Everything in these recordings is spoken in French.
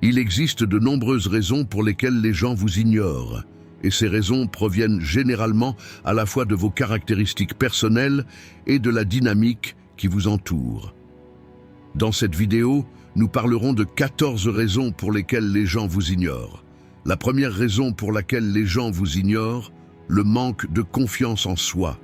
Il existe de nombreuses raisons pour lesquelles les gens vous ignorent, et ces raisons proviennent généralement à la fois de vos caractéristiques personnelles et de la dynamique qui vous entoure. Dans cette vidéo, nous parlerons de 14 raisons pour lesquelles les gens vous ignorent. La première raison pour laquelle les gens vous ignorent, le manque de confiance en soi.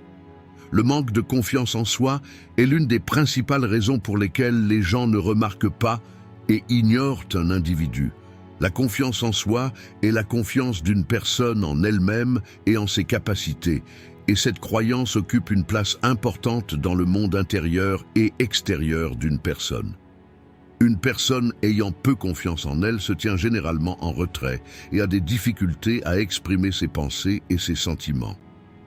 Le manque de confiance en soi est l'une des principales raisons pour lesquelles les gens ne remarquent pas et ignorent un individu. La confiance en soi est la confiance d'une personne en elle-même et en ses capacités, et cette croyance occupe une place importante dans le monde intérieur et extérieur d'une personne. Une personne ayant peu confiance en elle se tient généralement en retrait et a des difficultés à exprimer ses pensées et ses sentiments.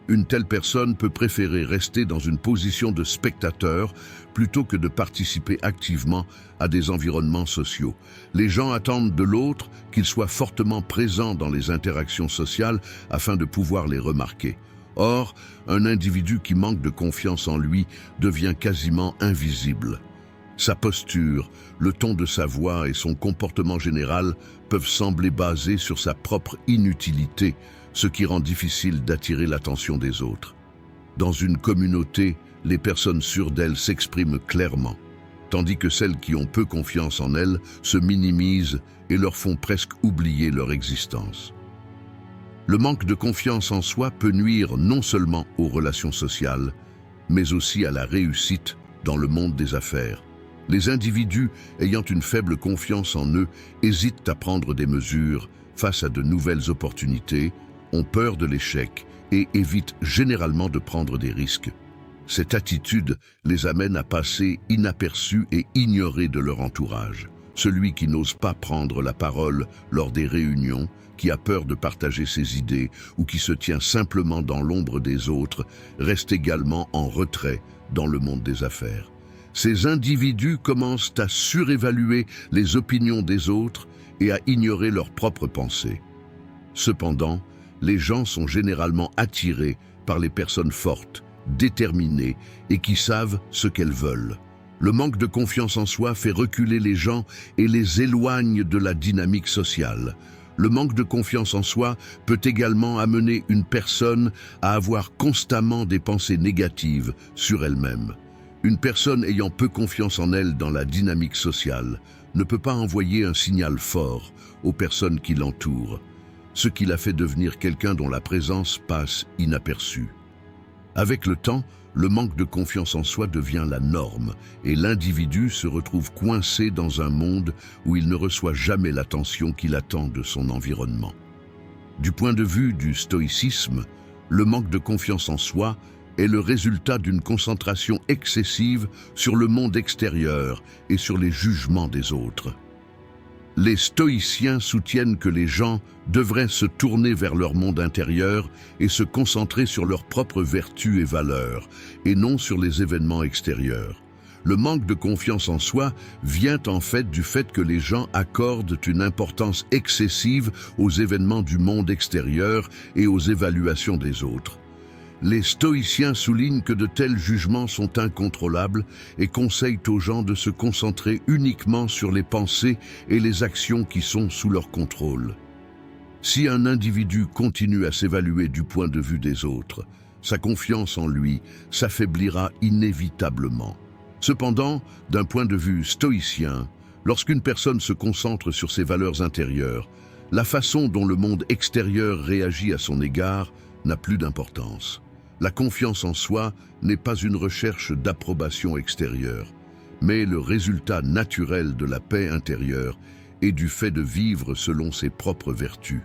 Une telle personne peut préférer rester dans une position de spectateur plutôt que de participer activement à des environnements sociaux. Les gens attendent de l'autre qu'il soit fortement présent dans les interactions sociales afin de pouvoir les remarquer. Or, un individu qui manque de confiance en lui devient quasiment invisible. Sa posture, le ton de sa voix et son comportement général peuvent sembler basés sur sa propre inutilité, ce qui rend difficile d'attirer l'attention des autres. Dans une communauté, les personnes sûres d'elles s'expriment clairement, tandis que celles qui ont peu confiance en elles se minimisent et leur font presque oublier leur existence. Le manque de confiance en soi peut nuire non seulement aux relations sociales, mais aussi à la réussite dans le monde des affaires. Les individus ayant une faible confiance en eux hésitent à prendre des mesures face à de nouvelles opportunités, ont peur de l'échec et évitent généralement de prendre des risques. Cette attitude les amène à passer inaperçus et ignorés de leur entourage. Celui qui n'ose pas prendre la parole lors des réunions, qui a peur de partager ses idées ou qui se tient simplement dans l'ombre des autres, reste également en retrait dans le monde des affaires. Ces individus commencent à surévaluer les opinions des autres et à ignorer leurs propres pensées. Cependant, les gens sont généralement attirés par les personnes fortes, déterminées et qui savent ce qu'elles veulent. Le manque de confiance en soi fait reculer les gens et les éloigne de la dynamique sociale. Le manque de confiance en soi peut également amener une personne à avoir constamment des pensées négatives sur elle-même. Une personne ayant peu confiance en elle dans la dynamique sociale ne peut pas envoyer un signal fort aux personnes qui l'entourent, ce qui la fait devenir quelqu'un dont la présence passe inaperçue. Avec le temps, le manque de confiance en soi devient la norme et l'individu se retrouve coincé dans un monde où il ne reçoit jamais l'attention qu'il attend de son environnement. Du point de vue du stoïcisme, le manque de confiance en soi est le résultat d'une concentration excessive sur le monde extérieur et sur les jugements des autres. Les stoïciens soutiennent que les gens devraient se tourner vers leur monde intérieur et se concentrer sur leurs propres vertus et valeurs, et non sur les événements extérieurs. Le manque de confiance en soi vient en fait du fait que les gens accordent une importance excessive aux événements du monde extérieur et aux évaluations des autres. Les stoïciens soulignent que de tels jugements sont incontrôlables et conseillent aux gens de se concentrer uniquement sur les pensées et les actions qui sont sous leur contrôle. Si un individu continue à s'évaluer du point de vue des autres, sa confiance en lui s'affaiblira inévitablement. Cependant, d'un point de vue stoïcien, lorsqu'une personne se concentre sur ses valeurs intérieures, la façon dont le monde extérieur réagit à son égard n'a plus d'importance. La confiance en soi n'est pas une recherche d'approbation extérieure, mais le résultat naturel de la paix intérieure et du fait de vivre selon ses propres vertus.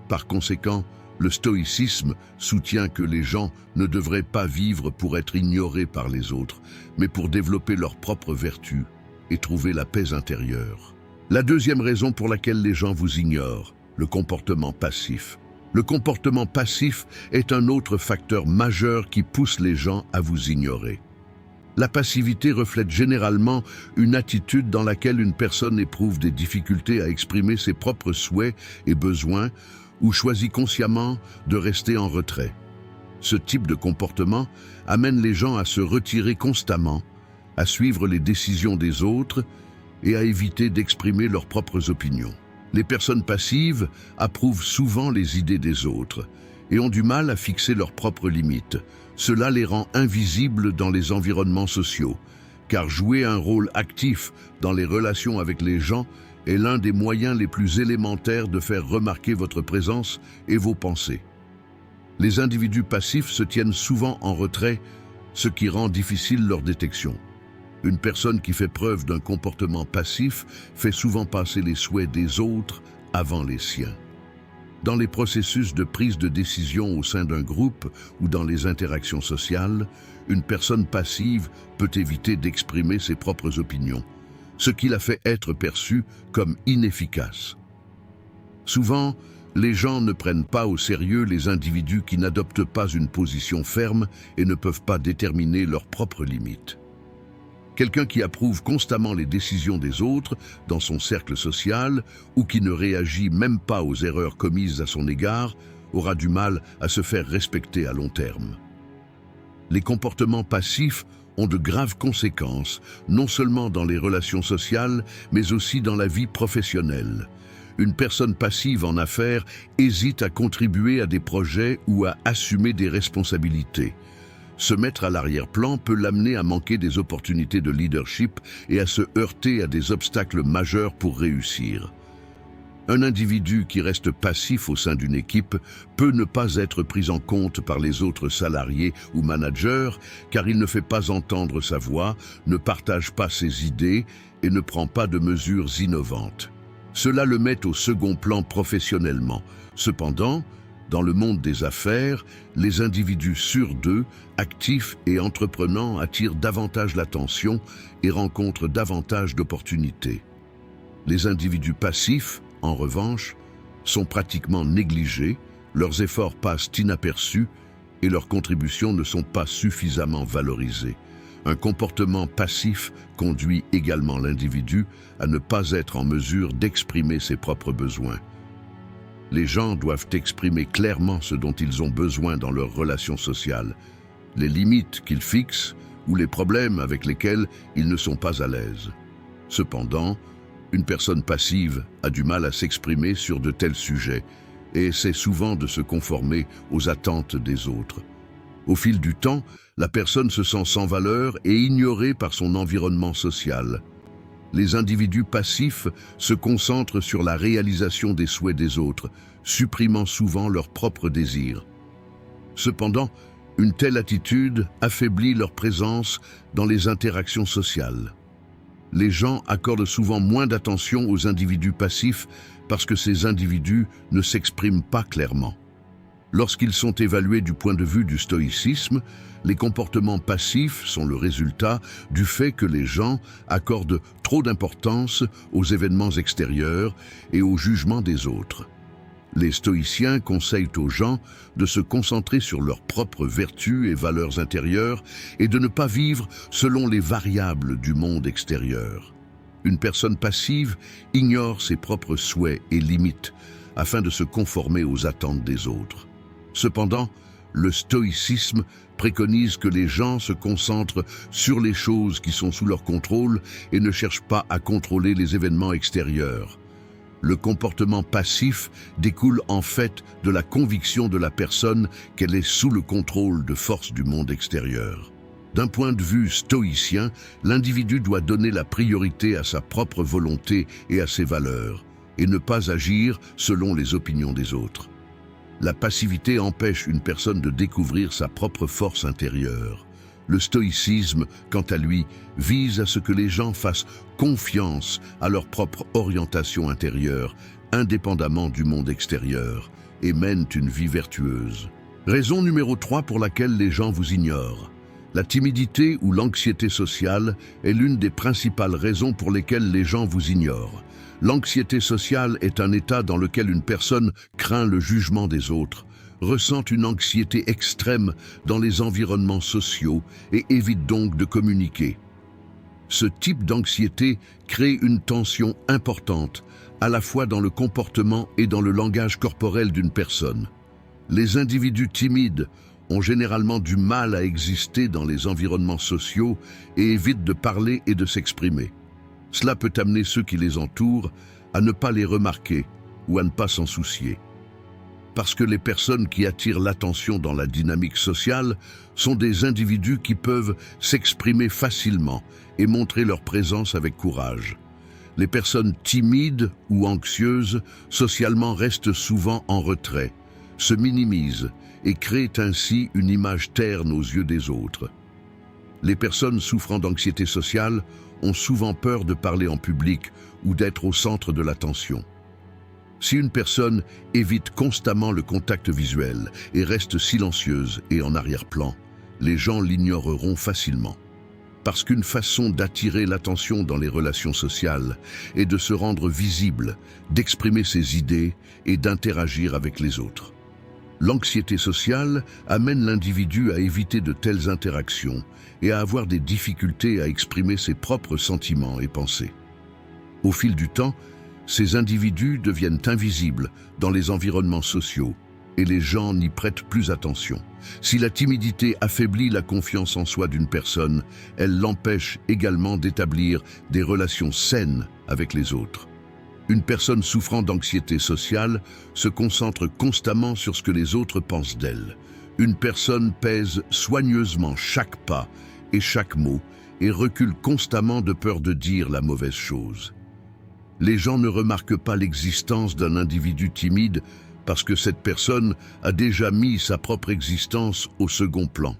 Par conséquent, le stoïcisme soutient que les gens ne devraient pas vivre pour être ignorés par les autres, mais pour développer leurs propres vertus et trouver la paix intérieure. La deuxième raison pour laquelle les gens vous ignorent, le comportement passif. Le comportement passif est un autre facteur majeur qui pousse les gens à vous ignorer. La passivité reflète généralement une attitude dans laquelle une personne éprouve des difficultés à exprimer ses propres souhaits et besoins ou choisit consciemment de rester en retrait. Ce type de comportement amène les gens à se retirer constamment, à suivre les décisions des autres et à éviter d'exprimer leurs propres opinions. Les personnes passives approuvent souvent les idées des autres et ont du mal à fixer leurs propres limites. Cela les rend invisibles dans les environnements sociaux, car jouer un rôle actif dans les relations avec les gens est l'un des moyens les plus élémentaires de faire remarquer votre présence et vos pensées. Les individus passifs se tiennent souvent en retrait, ce qui rend difficile leur détection. Une personne qui fait preuve d'un comportement passif fait souvent passer les souhaits des autres avant les siens. Dans les processus de prise de décision au sein d'un groupe ou dans les interactions sociales, une personne passive peut éviter d'exprimer ses propres opinions, ce qui la fait être perçue comme inefficace. Souvent, les gens ne prennent pas au sérieux les individus qui n'adoptent pas une position ferme et ne peuvent pas déterminer leurs propres limites. Quelqu'un qui approuve constamment les décisions des autres dans son cercle social ou qui ne réagit même pas aux erreurs commises à son égard aura du mal à se faire respecter à long terme. Les comportements passifs ont de graves conséquences, non seulement dans les relations sociales, mais aussi dans la vie professionnelle. Une personne passive en affaires hésite à contribuer à des projets ou à assumer des responsabilités. Se mettre à l'arrière-plan peut l'amener à manquer des opportunités de leadership et à se heurter à des obstacles majeurs pour réussir. Un individu qui reste passif au sein d'une équipe peut ne pas être pris en compte par les autres salariés ou managers car il ne fait pas entendre sa voix, ne partage pas ses idées et ne prend pas de mesures innovantes. Cela le met au second plan professionnellement. Cependant, dans le monde des affaires, les individus sur deux, actifs et entreprenants attirent davantage l'attention et rencontrent davantage d'opportunités. Les individus passifs, en revanche, sont pratiquement négligés, leurs efforts passent inaperçus et leurs contributions ne sont pas suffisamment valorisées. Un comportement passif conduit également l'individu à ne pas être en mesure d'exprimer ses propres besoins. Les gens doivent exprimer clairement ce dont ils ont besoin dans leurs relations sociales, les limites qu'ils fixent ou les problèmes avec lesquels ils ne sont pas à l'aise. Cependant, une personne passive a du mal à s'exprimer sur de tels sujets et essaie souvent de se conformer aux attentes des autres. Au fil du temps, la personne se sent sans valeur et ignorée par son environnement social. Les individus passifs se concentrent sur la réalisation des souhaits des autres, supprimant souvent leurs propres désirs. Cependant, une telle attitude affaiblit leur présence dans les interactions sociales. Les gens accordent souvent moins d'attention aux individus passifs parce que ces individus ne s'expriment pas clairement. Lorsqu'ils sont évalués du point de vue du stoïcisme, les comportements passifs sont le résultat du fait que les gens accordent trop d'importance aux événements extérieurs et au jugement des autres. Les stoïciens conseillent aux gens de se concentrer sur leurs propres vertus et valeurs intérieures et de ne pas vivre selon les variables du monde extérieur. Une personne passive ignore ses propres souhaits et limites afin de se conformer aux attentes des autres. Cependant, le stoïcisme préconise que les gens se concentrent sur les choses qui sont sous leur contrôle et ne cherchent pas à contrôler les événements extérieurs. Le comportement passif découle en fait de la conviction de la personne qu'elle est sous le contrôle de forces du monde extérieur. D'un point de vue stoïcien, l'individu doit donner la priorité à sa propre volonté et à ses valeurs, et ne pas agir selon les opinions des autres. La passivité empêche une personne de découvrir sa propre force intérieure. Le stoïcisme, quant à lui, vise à ce que les gens fassent confiance à leur propre orientation intérieure, indépendamment du monde extérieur, et mènent une vie vertueuse. Raison numéro 3 pour laquelle les gens vous ignorent. La timidité ou l'anxiété sociale est l'une des principales raisons pour lesquelles les gens vous ignorent. L'anxiété sociale est un état dans lequel une personne craint le jugement des autres, ressent une anxiété extrême dans les environnements sociaux et évite donc de communiquer. Ce type d'anxiété crée une tension importante, à la fois dans le comportement et dans le langage corporel d'une personne. Les individus timides ont généralement du mal à exister dans les environnements sociaux et évitent de parler et de s'exprimer. Cela peut amener ceux qui les entourent à ne pas les remarquer ou à ne pas s'en soucier. Parce que les personnes qui attirent l'attention dans la dynamique sociale sont des individus qui peuvent s'exprimer facilement et montrer leur présence avec courage. Les personnes timides ou anxieuses socialement restent souvent en retrait, se minimisent et créent ainsi une image terne aux yeux des autres. Les personnes souffrant d'anxiété sociale ont souvent peur de parler en public ou d'être au centre de l'attention. Si une personne évite constamment le contact visuel et reste silencieuse et en arrière-plan, les gens l'ignoreront facilement. Parce qu'une façon d'attirer l'attention dans les relations sociales est de se rendre visible, d'exprimer ses idées et d'interagir avec les autres. L'anxiété sociale amène l'individu à éviter de telles interactions et à avoir des difficultés à exprimer ses propres sentiments et pensées. Au fil du temps, ces individus deviennent invisibles dans les environnements sociaux et les gens n'y prêtent plus attention. Si la timidité affaiblit la confiance en soi d'une personne, elle l'empêche également d'établir des relations saines avec les autres. Une personne souffrant d'anxiété sociale se concentre constamment sur ce que les autres pensent d'elle. Une personne pèse soigneusement chaque pas et chaque mot et recule constamment de peur de dire la mauvaise chose. Les gens ne remarquent pas l'existence d'un individu timide parce que cette personne a déjà mis sa propre existence au second plan.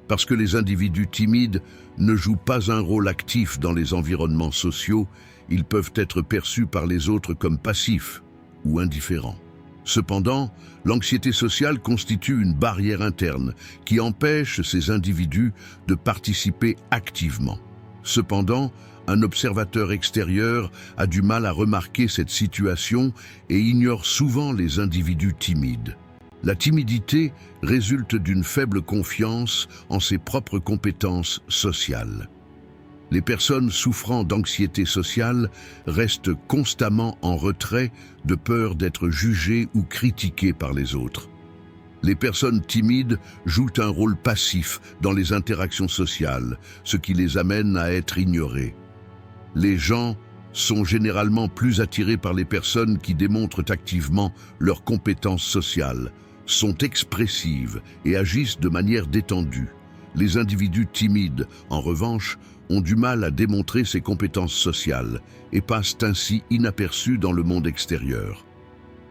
Parce que les individus timides ne jouent pas un rôle actif dans les environnements sociaux, ils peuvent être perçus par les autres comme passifs ou indifférents. Cependant, l'anxiété sociale constitue une barrière interne qui empêche ces individus de participer activement. Cependant, un observateur extérieur a du mal à remarquer cette situation et ignore souvent les individus timides. La timidité résulte d'une faible confiance en ses propres compétences sociales. Les personnes souffrant d'anxiété sociale restent constamment en retrait de peur d'être jugées ou critiquées par les autres. Les personnes timides jouent un rôle passif dans les interactions sociales, ce qui les amène à être ignorées. Les gens sont généralement plus attirés par les personnes qui démontrent activement leurs compétences sociales, sont expressives et agissent de manière détendue. Les individus timides, en revanche, ont du mal à démontrer ces compétences sociales et passent ainsi inaperçus dans le monde extérieur.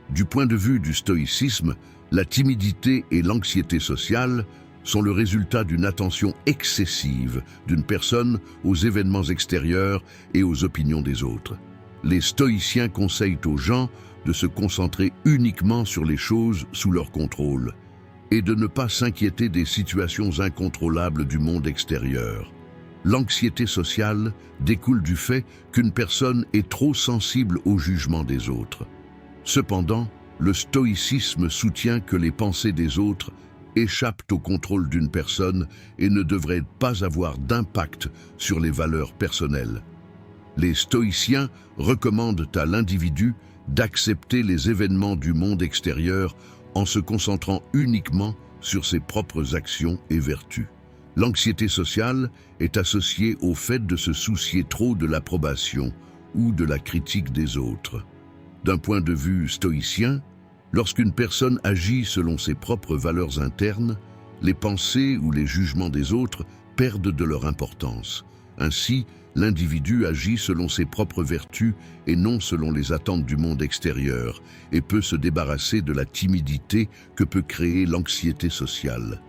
Du point de vue du stoïcisme, la timidité et l'anxiété sociale sont le résultat d'une attention excessive d'une personne aux événements extérieurs et aux opinions des autres. Les stoïciens conseillent aux gens de se concentrer uniquement sur les choses sous leur contrôle et de ne pas s'inquiéter des situations incontrôlables du monde extérieur. L'anxiété sociale découle du fait qu'une personne est trop sensible au jugement des autres. Cependant, le stoïcisme soutient que les pensées des autres échappent au contrôle d'une personne et ne devraient pas avoir d'impact sur les valeurs personnelles. Les stoïciens recommandent à l'individu d'accepter les événements du monde extérieur en se concentrant uniquement sur ses propres actions et vertus. L'anxiété sociale est associée au fait de se soucier trop de l'approbation ou de la critique des autres. D'un point de vue stoïcien, lorsqu'une personne agit selon ses propres valeurs internes, les pensées ou les jugements des autres perdent de leur importance. Ainsi, l'individu agit selon ses propres vertus et non selon les attentes du monde extérieur et peut se débarrasser de la timidité que peut créer l'anxiété sociale.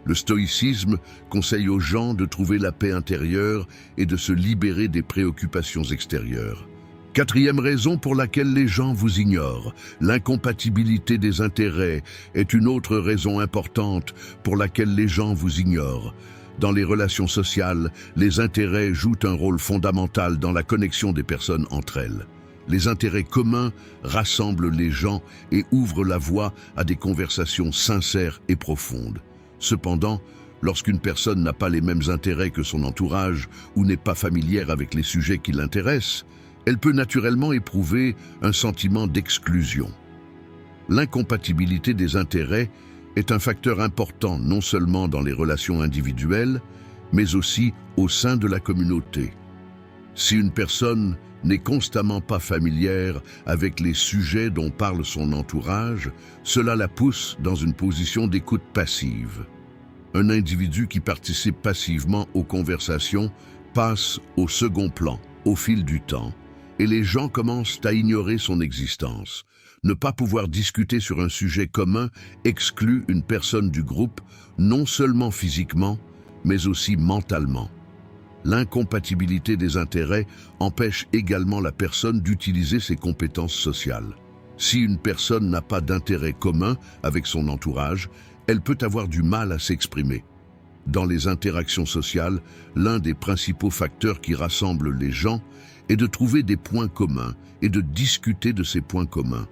Le stoïcisme conseille aux gens de trouver la paix intérieure et de se libérer des préoccupations extérieures. Quatrième raison pour laquelle les gens vous ignorent, l'incompatibilité des intérêts est une autre raison importante pour laquelle les gens vous ignorent. Dans les relations sociales, les intérêts jouent un rôle fondamental dans la connexion des personnes entre elles. Les intérêts communs rassemblent les gens et ouvrent la voie à des conversations sincères et profondes. Cependant, lorsqu'une personne n'a pas les mêmes intérêts que son entourage ou n'est pas familière avec les sujets qui l'intéressent, elle peut naturellement éprouver un sentiment d'exclusion. L'incompatibilité des intérêts est un facteur important non seulement dans les relations individuelles, mais aussi au sein de la communauté. Si une personne n'est constamment pas familière avec les sujets dont parle son entourage, cela la pousse dans une position d'écoute passive. Un individu qui participe passivement aux conversations passe au second plan au fil du temps, et les gens commencent à ignorer son existence. Ne pas pouvoir discuter sur un sujet commun exclut une personne du groupe, non seulement physiquement, mais aussi mentalement. L'incompatibilité des intérêts empêche également la personne d'utiliser ses compétences sociales. Si une personne n'a pas d'intérêt commun avec son entourage, elle peut avoir du mal à s'exprimer. Dans les interactions sociales, l'un des principaux facteurs qui rassemblent les gens est de trouver des points communs et de discuter de ces points communs.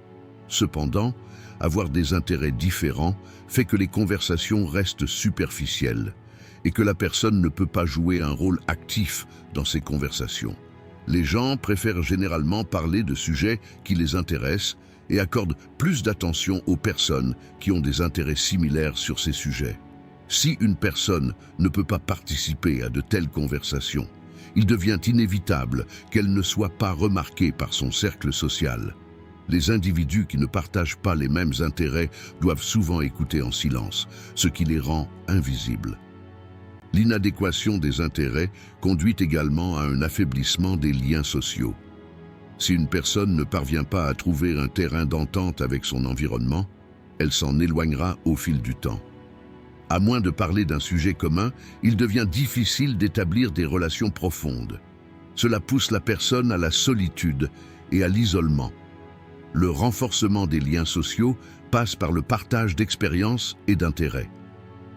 Cependant, avoir des intérêts différents fait que les conversations restent superficielles et que la personne ne peut pas jouer un rôle actif dans ces conversations. Les gens préfèrent généralement parler de sujets qui les intéressent et accordent plus d'attention aux personnes qui ont des intérêts similaires sur ces sujets. Si une personne ne peut pas participer à de telles conversations, il devient inévitable qu'elle ne soit pas remarquée par son cercle social. Les individus qui ne partagent pas les mêmes intérêts doivent souvent écouter en silence, ce qui les rend invisibles. L'inadéquation des intérêts conduit également à un affaiblissement des liens sociaux. Si une personne ne parvient pas à trouver un terrain d'entente avec son environnement, elle s'en éloignera au fil du temps. À moins de parler d'un sujet commun, il devient difficile d'établir des relations profondes. Cela pousse la personne à la solitude et à l'isolement. Le renforcement des liens sociaux passe par le partage d'expériences et d'intérêts.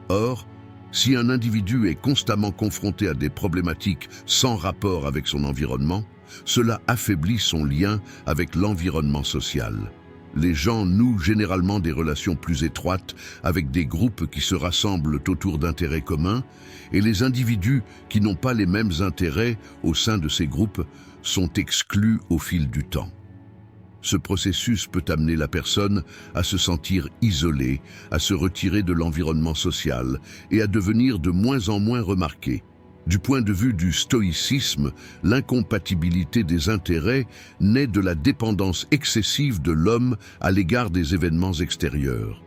Or, si un individu est constamment confronté à des problématiques sans rapport avec son environnement, cela affaiblit son lien avec l'environnement social. Les gens nouent généralement des relations plus étroites avec des groupes qui se rassemblent autour d'intérêts communs, et les individus qui n'ont pas les mêmes intérêts au sein de ces groupes sont exclus au fil du temps. Ce processus peut amener la personne à se sentir isolée, à se retirer de l'environnement social et à devenir de moins en moins remarquée. Du point de vue du stoïcisme, l'incompatibilité des intérêts naît de la dépendance excessive de l'homme à l'égard des événements extérieurs.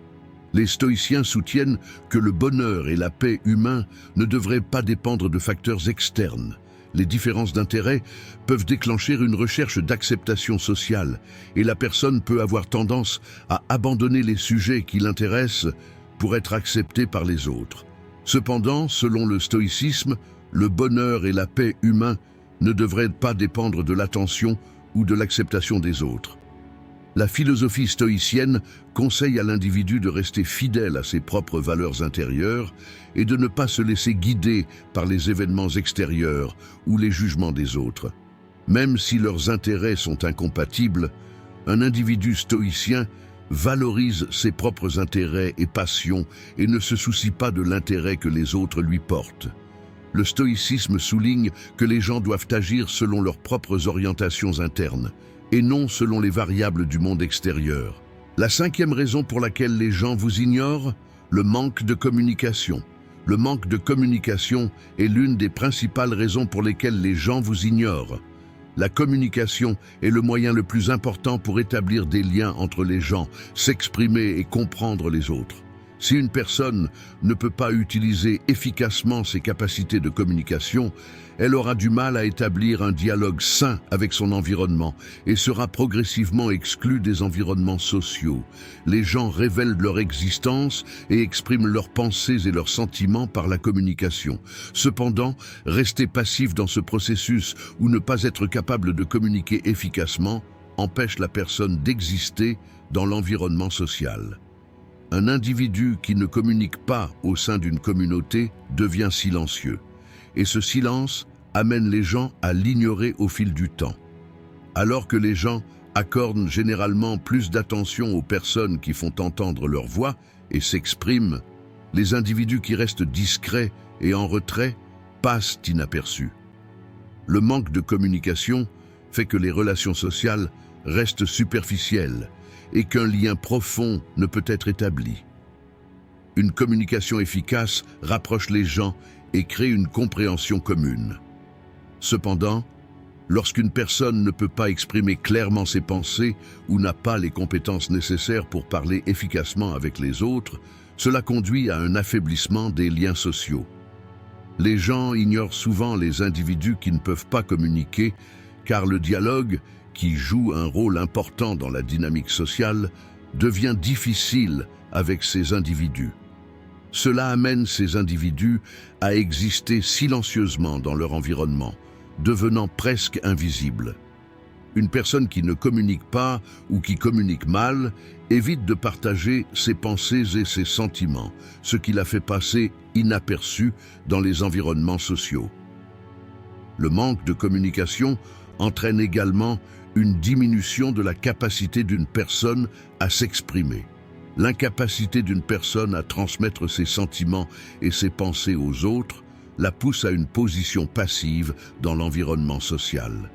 Les stoïciens soutiennent que le bonheur et la paix humains ne devraient pas dépendre de facteurs externes. Les différences d'intérêts peuvent déclencher une recherche d'acceptation sociale et la personne peut avoir tendance à abandonner les sujets qui l'intéressent pour être acceptée par les autres. Cependant, selon le stoïcisme, le bonheur et la paix humains ne devraient pas dépendre de l'attention ou de l'acceptation des autres. La philosophie stoïcienne conseille à l'individu de rester fidèle à ses propres valeurs intérieures et de ne pas se laisser guider par les événements extérieurs ou les jugements des autres. Même si leurs intérêts sont incompatibles, un individu stoïcien valorise ses propres intérêts et passions et ne se soucie pas de l'intérêt que les autres lui portent. Le stoïcisme souligne que les gens doivent agir selon leurs propres orientations internes et non selon les variables du monde extérieur. La cinquième raison pour laquelle les gens vous ignorent, le manque de communication. Le manque de communication est l'une des principales raisons pour lesquelles les gens vous ignorent. La communication est le moyen le plus important pour établir des liens entre les gens, s'exprimer et comprendre les autres. Si une personne ne peut pas utiliser efficacement ses capacités de communication, elle aura du mal à établir un dialogue sain avec son environnement et sera progressivement exclue des environnements sociaux. Les gens révèlent leur existence et expriment leurs pensées et leurs sentiments par la communication. Cependant, rester passif dans ce processus ou ne pas être capable de communiquer efficacement empêche la personne d'exister dans l'environnement social. Un individu qui ne communique pas au sein d'une communauté devient silencieux, et ce silence amène les gens à l'ignorer au fil du temps. Alors que les gens accordent généralement plus d'attention aux personnes qui font entendre leur voix et s'expriment, les individus qui restent discrets et en retrait passent inaperçus. Le manque de communication fait que les relations sociales restent superficielles et qu'un lien profond ne peut être établi. Une communication efficace rapproche les gens et crée une compréhension commune. Cependant, Lorsqu'une personne ne peut pas exprimer clairement ses pensées ou n'a pas les compétences nécessaires pour parler efficacement avec les autres, cela conduit à un affaiblissement des liens sociaux. Les gens ignorent souvent les individus qui ne peuvent pas communiquer, car le dialogue, qui joue un rôle important dans la dynamique sociale, devient difficile avec ces individus. Cela amène ces individus à exister silencieusement dans leur environnement, devenant presque invisibles. Une personne qui ne communique pas ou qui communique mal évite de partager ses pensées et ses sentiments, ce qui la fait passer inaperçue dans les environnements sociaux. Le manque de communication entraîne également une diminution de la capacité d'une personne à s'exprimer. L'incapacité d'une personne à transmettre ses sentiments et ses pensées aux autres la pousse à une position passive dans l'environnement social.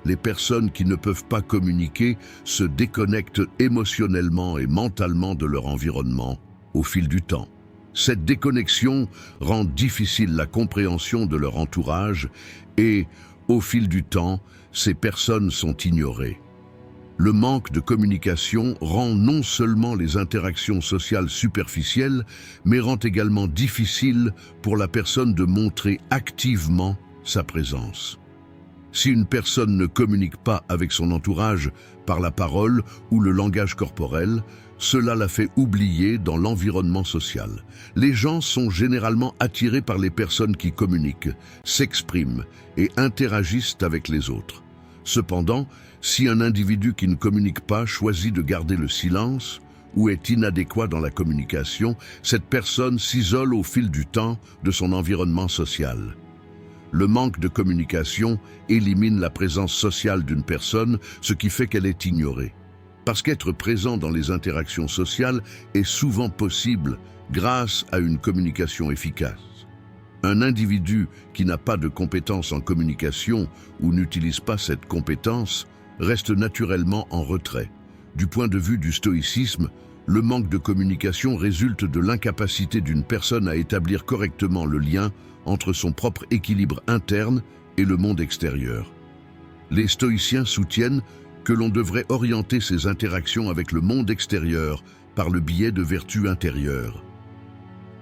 Les personnes qui ne peuvent pas communiquer se déconnectent émotionnellement et mentalement de leur environnement au fil du temps. Cette déconnexion rend difficile la compréhension de leur entourage et, au fil du temps, ces personnes sont ignorées. Le manque de communication rend non seulement les interactions sociales superficielles, mais rend également difficile pour la personne de montrer activement sa présence. Si une personne ne communique pas avec son entourage par la parole ou le langage corporel, cela la fait oublier dans l'environnement social. Les gens sont généralement attirés par les personnes qui communiquent, s'expriment et interagissent avec les autres. Cependant, si un individu qui ne communique pas choisit de garder le silence ou est inadéquat dans la communication, cette personne s'isole au fil du temps de son environnement social. Le manque de communication élimine la présence sociale d'une personne, ce qui fait qu'elle est ignorée. Parce qu'être présent dans les interactions sociales est souvent possible grâce à une communication efficace. Un individu qui n'a pas de compétences en communication ou n'utilise pas cette compétence reste naturellement en retrait. Du point de vue du stoïcisme, le manque de communication résulte de l'incapacité d'une personne à établir correctement le lien entre son propre équilibre interne et le monde extérieur. Les stoïciens soutiennent que l'on devrait orienter ses interactions avec le monde extérieur par le biais de vertus intérieures.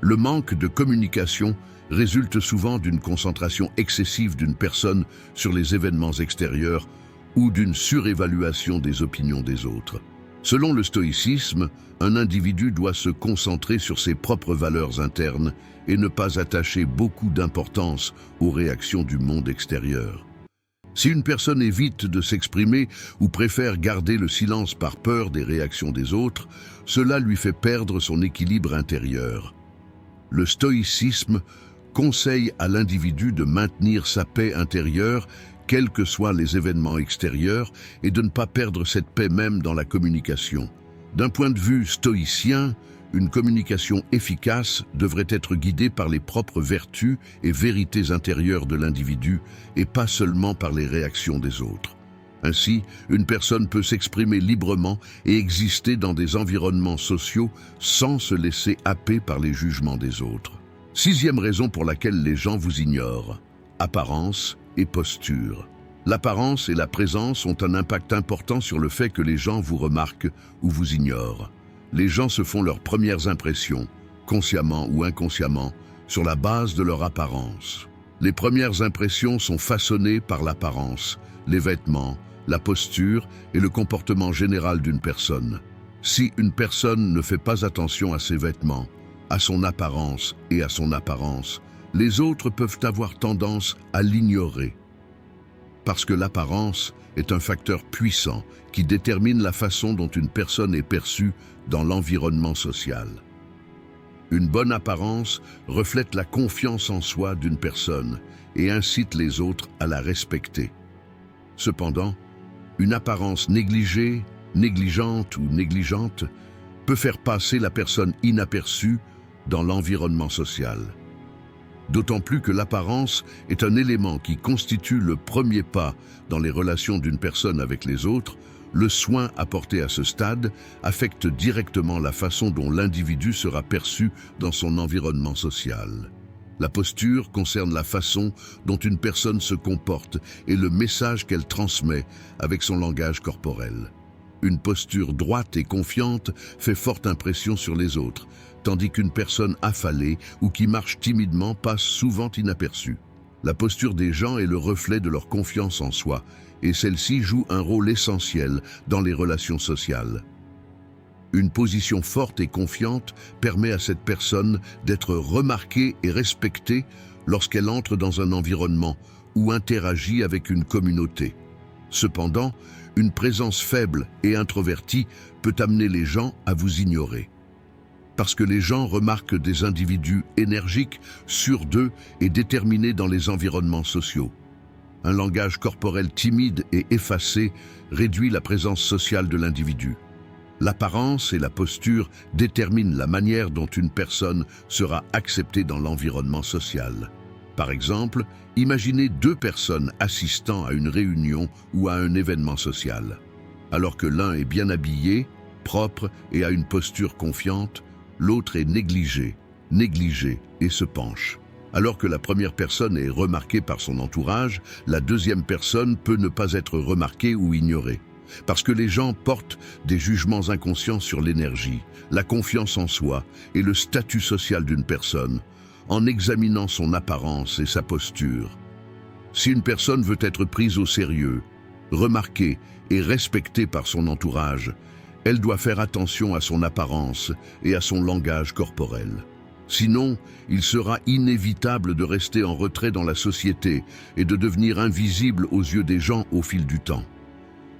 Le manque de communication résulte souvent d'une concentration excessive d'une personne sur les événements extérieurs ou d'une surévaluation des opinions des autres. Selon le stoïcisme, un individu doit se concentrer sur ses propres valeurs internes et ne pas attacher beaucoup d'importance aux réactions du monde extérieur. Si une personne évite de s'exprimer ou préfère garder le silence par peur des réactions des autres, cela lui fait perdre son équilibre intérieur. Le stoïcisme conseille à l'individu de maintenir sa paix intérieure, quels que soient les événements extérieurs, et de ne pas perdre cette paix même dans la communication. D'un point de vue stoïcien, une communication efficace devrait être guidée par les propres vertus et vérités intérieures de l'individu et pas seulement par les réactions des autres. Ainsi, une personne peut s'exprimer librement et exister dans des environnements sociaux sans se laisser happer par les jugements des autres. Sixième raison pour laquelle les gens vous ignorent: apparence et posture. L'apparence et la présence ont un impact important sur le fait que les gens vous remarquent ou vous ignorent. Les gens se font leurs premières impressions, consciemment ou inconsciemment, sur la base de leur apparence. Les premières impressions sont façonnées par l'apparence, les vêtements, la posture et le comportement général d'une personne. Si une personne ne fait pas attention à ses vêtements, à son apparence et à son apparence, les autres peuvent avoir tendance à l'ignorer. Parce que l'apparence est un facteur puissant qui détermine la façon dont une personne est perçue dans l'environnement social. Une bonne apparence reflète la confiance en soi d'une personne et incite les autres à la respecter. Cependant, une apparence négligée, négligente ou négligente peut faire passer la personne inaperçue dans l'environnement social. D'autant plus que l'apparence est un élément qui constitue le premier pas dans les relations d'une personne avec les autres. Le soin apporté à ce stade affecte directement la façon dont l'individu sera perçu dans son environnement social. La posture concerne la façon dont une personne se comporte et le message qu'elle transmet avec son langage corporel. Une posture droite et confiante fait forte impression sur les autres, tandis qu'une personne affalée ou qui marche timidement passe souvent inaperçue. La posture des gens est le reflet de leur confiance en soi, et celle-ci joue un rôle essentiel dans les relations sociales. Une position forte et confiante permet à cette personne d'être remarquée et respectée lorsqu'elle entre dans un environnement ou interagit avec une communauté. Cependant, une présence faible et introvertie peut amener les gens à vous ignorer. Parce que les gens remarquent des individus énergiques, sûrs d'eux et déterminés dans les environnements sociaux. Un langage corporel timide et effacé réduit la présence sociale de l'individu. L'apparence et la posture déterminent la manière dont une personne sera acceptée dans l'environnement social. Par exemple, imaginez deux personnes assistant à une réunion ou à un événement social. Alors que l'un est bien habillé, propre et a une posture confiante, l'autre est négligé et se penche. Alors que la première personne est remarquée par son entourage, la deuxième personne peut ne pas être remarquée ou ignorée. Parce que les gens portent des jugements inconscients sur l'énergie, la confiance en soi et le statut social d'une personne, en examinant son apparence et sa posture. Si une personne veut être prise au sérieux, remarquée et respectée par son entourage, elle doit faire attention à son apparence et à son langage corporel. Sinon, il sera inévitable de rester en retrait dans la société et de devenir invisible aux yeux des gens au fil du temps.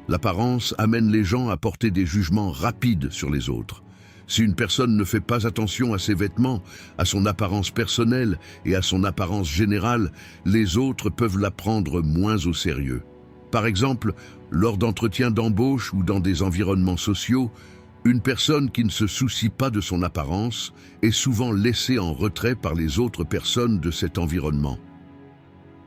L'apparence amène les gens à porter des jugements rapides sur les autres. Si une personne ne fait pas attention à ses vêtements, à son apparence personnelle et à son apparence générale, les autres peuvent la prendre moins au sérieux. Par exemple, lors d'entretiens d'embauche ou dans des environnements sociaux, une personne qui ne se soucie pas de son apparence est souvent laissée en retrait par les autres personnes de cet environnement.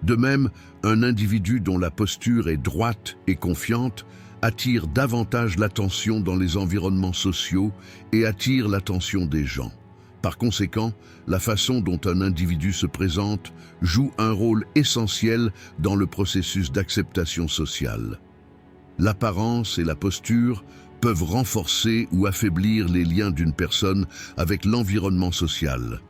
De même, un individu dont la posture est droite et confiante attire davantage l'attention dans les environnements sociaux et attire l'attention des gens. Par conséquent, la façon dont un individu se présente joue un rôle essentiel dans le processus d'acceptation sociale. L'apparence et la posture peuvent renforcer ou affaiblir les liens d'une personne avec l'environnement social.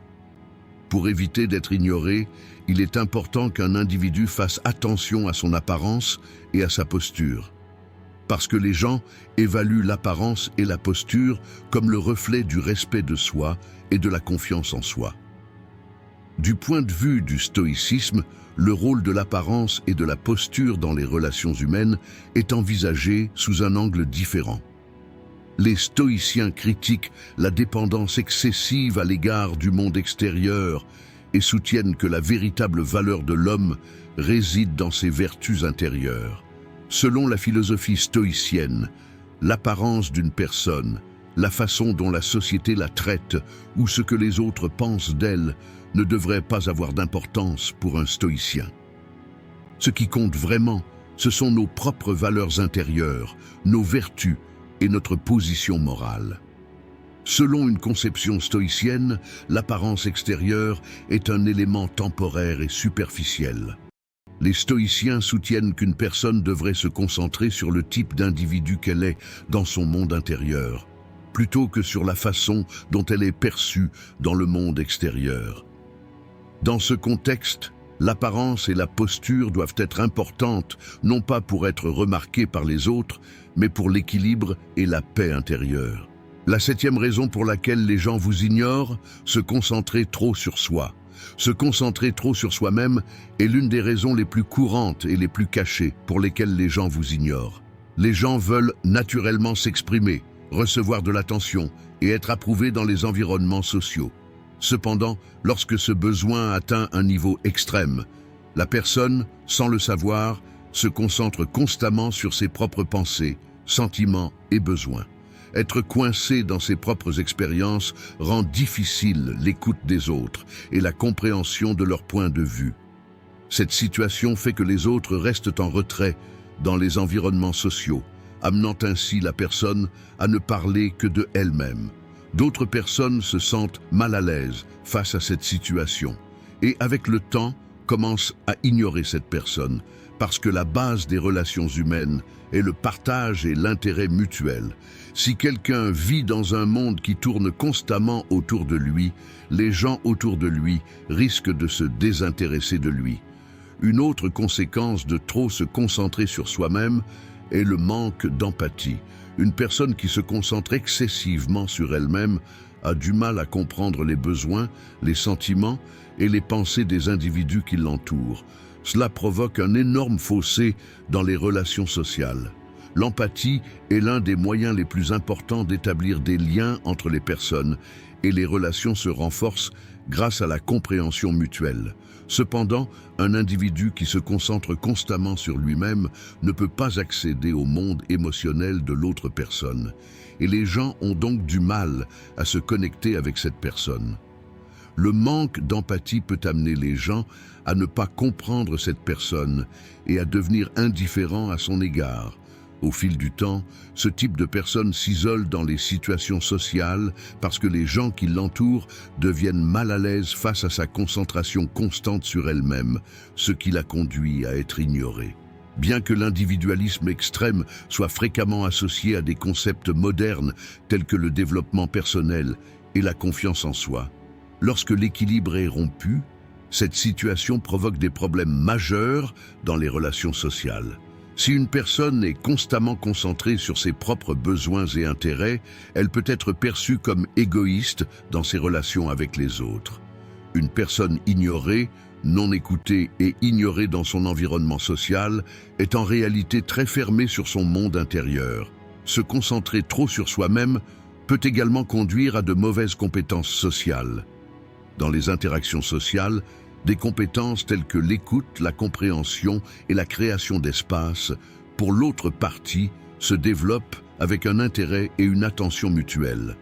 Pour éviter d'être ignoré, il est important qu'un individu fasse attention à son apparence et à sa posture. Parce que les gens évaluent l'apparence et la posture comme le reflet du respect de soi et de la confiance en soi. Du point de vue du stoïcisme, le rôle de l'apparence et de la posture dans les relations humaines est envisagé sous un angle différent. Les stoïciens critiquent la dépendance excessive à l'égard du monde extérieur et soutiennent que la véritable valeur de l'homme réside dans ses vertus intérieures. Selon la philosophie stoïcienne, l'apparence d'une personne, la façon dont la société la traite ou ce que les autres pensent d'elle ne devrait pas avoir d'importance pour un stoïcien. Ce qui compte vraiment, ce sont nos propres valeurs intérieures, nos vertus et notre position morale. Selon une conception stoïcienne, l'apparence extérieure est un élément temporaire et superficiel. Les stoïciens soutiennent qu'une personne devrait se concentrer sur le type d'individu qu'elle est dans son monde intérieur, plutôt que sur la façon dont elle est perçue dans le monde extérieur. Dans ce contexte, l'apparence et la posture doivent être importantes, non pas pour être remarquées par les autres, mais pour l'équilibre et la paix intérieure. La 7e raison pour laquelle les gens vous ignorent, se concentrer trop sur soi. Se concentrer trop sur soi-même est l'une des raisons les plus courantes et les plus cachées pour lesquelles les gens vous ignorent. Les gens veulent naturellement s'exprimer, recevoir de l'attention et être approuvés dans les environnements sociaux. Cependant, lorsque ce besoin atteint un niveau extrême, la personne, sans le savoir, se concentre constamment sur ses propres pensées, sentiments et besoins. Être coincé dans ses propres expériences rend difficile l'écoute des autres et la compréhension de leur point de vue. Cette situation fait que les autres restent en retrait dans les environnements sociaux, amenant ainsi la personne à ne parler que de elle-même. D'autres personnes se sentent mal à l'aise face à cette situation et avec le temps, commence à ignorer cette personne, parce que la base des relations humaines est le partage et l'intérêt mutuel. Si quelqu'un vit dans un monde qui tourne constamment autour de lui, les gens autour de lui risquent de se désintéresser de lui. Une autre conséquence de trop se concentrer sur soi-même est le manque d'empathie. Une personne qui se concentre excessivement sur elle-même a du mal à comprendre les besoins, les sentiments et les pensées des individus qui l'entourent. Cela provoque un énorme fossé dans les relations sociales. L'empathie est l'un des moyens les plus importants d'établir des liens entre les personnes et les relations se renforcent grâce à la compréhension mutuelle. Cependant, un individu qui se concentre constamment sur lui-même ne peut pas accéder au monde émotionnel de l'autre personne. Et les gens ont donc du mal à se connecter avec cette personne. Le manque d'empathie peut amener les gens à ne pas comprendre cette personne et à devenir indifférents à son égard. Au fil du temps, ce type de personne s'isole dans les situations sociales parce que les gens qui l'entourent deviennent mal à l'aise face à sa concentration constante sur elle-même, ce qui la conduit à être ignorée. Bien que l'individualisme extrême soit fréquemment associé à des concepts modernes tels que le développement personnel et la confiance en soi, lorsque l'équilibre est rompu, cette situation provoque des problèmes majeurs dans les relations sociales. Si une personne est constamment concentrée sur ses propres besoins et intérêts, elle peut être perçue comme égoïste dans ses relations avec les autres. Une personne ignorée, non écoutée et ignorée dans son environnement social est en réalité très fermée sur son monde intérieur. Se concentrer trop sur soi-même peut également conduire à de mauvaises compétences sociales. Dans les interactions sociales, des compétences telles que l'écoute, la compréhension et la création d'espace pour l'autre partie se développent avec un intérêt et une attention mutuelle.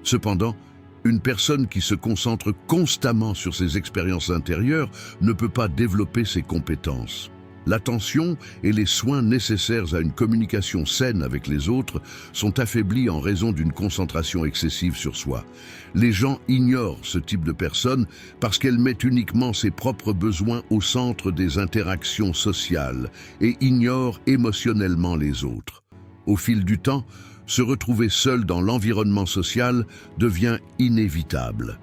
Cependant, une personne qui se concentre constamment sur ses expériences intérieures ne peut pas développer ses compétences. L'attention et les soins nécessaires à une communication saine avec les autres sont affaiblis en raison d'une concentration excessive sur soi. Les gens ignorent ce type de personne parce qu'elle met uniquement ses propres besoins au centre des interactions sociales et ignore émotionnellement les autres. Au fil du temps, se retrouver seul dans l'environnement social devient inévitable.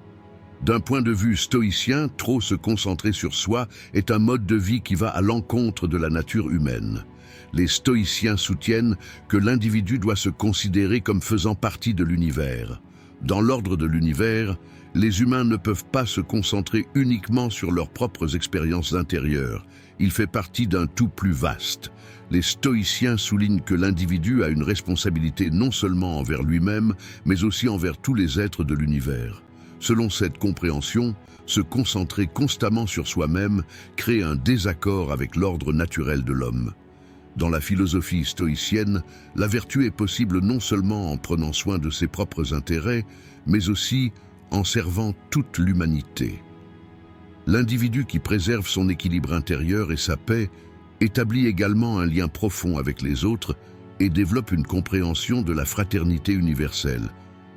D'un point de vue stoïcien, trop se concentrer sur soi est un mode de vie qui va à l'encontre de la nature humaine. Les stoïciens soutiennent que l'individu doit se considérer comme faisant partie de l'univers. Dans l'ordre de l'univers, les humains ne peuvent pas se concentrer uniquement sur leurs propres expériences intérieures. Il fait partie d'un tout plus vaste. Les stoïciens soulignent que l'individu a une responsabilité non seulement envers lui-même, mais aussi envers tous les êtres de l'univers. Selon cette compréhension, se concentrer constamment sur soi-même crée un désaccord avec l'ordre naturel de l'homme. Dans la philosophie stoïcienne, la vertu est possible non seulement en prenant soin de ses propres intérêts, mais aussi en servant toute l'humanité. L'individu qui préserve son équilibre intérieur et sa paix établit également un lien profond avec les autres et développe une compréhension de la fraternité universelle.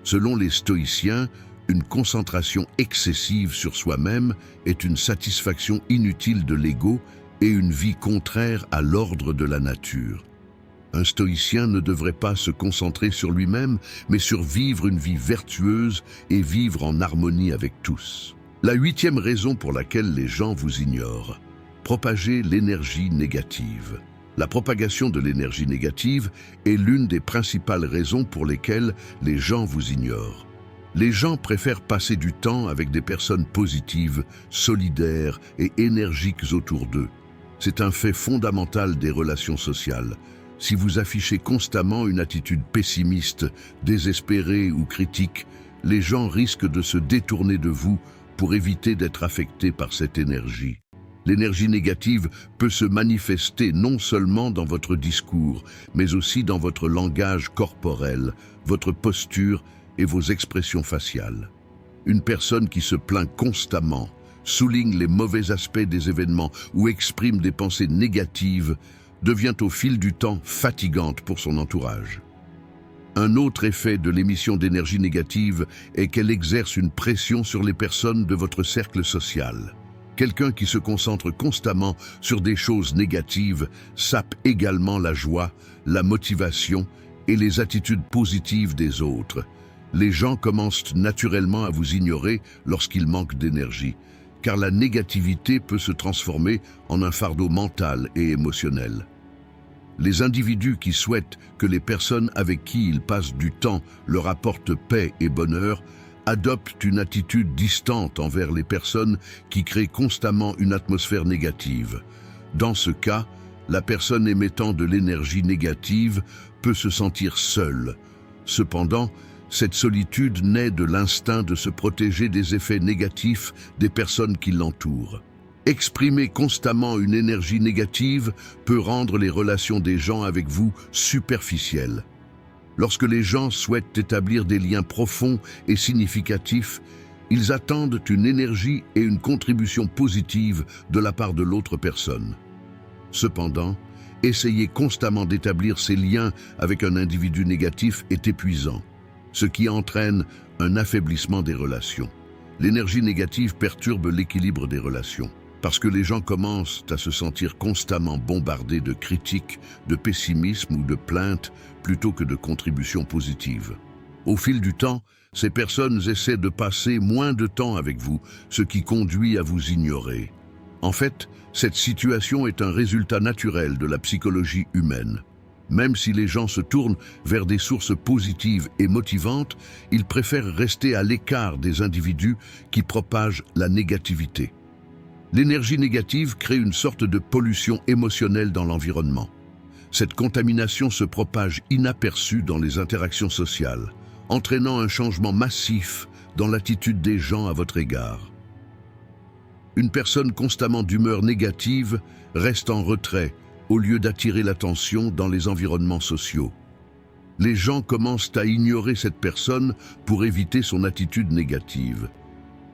Selon les stoïciens, une concentration excessive sur soi-même est une satisfaction inutile de l'ego et une vie contraire à l'ordre de la nature. Un stoïcien ne devrait pas se concentrer sur lui-même, mais sur vivre une vie vertueuse et vivre en harmonie avec tous. La 8e raison pour laquelle les gens vous ignorent: propager l'énergie négative. La propagation de l'énergie négative est l'une des principales raisons pour lesquelles les gens vous ignorent. Les gens préfèrent passer du temps avec des personnes positives, solidaires et énergiques autour d'eux. C'est un fait fondamental des relations sociales. Si vous affichez constamment une attitude pessimiste, désespérée ou critique, les gens risquent de se détourner de vous pour éviter d'être affectés par cette énergie. L'énergie négative peut se manifester non seulement dans votre discours, mais aussi dans votre langage corporel, votre posture et vos expressions faciales. Une personne qui se plaint constamment, souligne les mauvais aspects des événements ou exprime des pensées négatives devient au fil du temps fatigante pour son entourage. Un autre effet de l'émission d'énergie négative est qu'elle exerce une pression sur les personnes de votre cercle social. Quelqu'un qui se concentre constamment sur des choses négatives sape également la joie, la motivation et les attitudes positives des autres. Les gens commencent naturellement à vous ignorer lorsqu'ils manquent d'énergie, car la négativité peut se transformer en un fardeau mental et émotionnel. Les individus qui souhaitent que les personnes avec qui ils passent du temps leur apportent paix et bonheur adoptent une attitude distante envers les personnes qui créent constamment une atmosphère négative. Dans ce cas, la personne émettant de l'énergie négative peut se sentir seule. Cependant, cette solitude naît de l'instinct de se protéger des effets négatifs des personnes qui l'entourent. Exprimer constamment une énergie négative peut rendre les relations des gens avec vous superficielles. Lorsque les gens souhaitent établir des liens profonds et significatifs, ils attendent une énergie et une contribution positive de la part de l'autre personne. Cependant, essayer constamment d'établir ces liens avec un individu négatif est épuisant, ce qui entraîne un affaiblissement des relations. L'énergie négative perturbe l'équilibre des relations, parce que les gens commencent à se sentir constamment bombardés de critiques, de pessimisme ou de plaintes, plutôt que de contributions positives. Au fil du temps, ces personnes essaient de passer moins de temps avec vous, ce qui conduit à vous ignorer. En fait, cette situation est un résultat naturel de la psychologie humaine. Même si les gens se tournent vers des sources positives et motivantes, ils préfèrent rester à l'écart des individus qui propagent la négativité. L'énergie négative crée une sorte de pollution émotionnelle dans l'environnement. Cette contamination se propage inaperçue dans les interactions sociales, entraînant un changement massif dans l'attitude des gens à votre égard. Une personne constamment d'humeur négative reste en retrait au lieu d'attirer l'attention dans les environnements sociaux. Les gens commencent à ignorer cette personne pour éviter son attitude négative.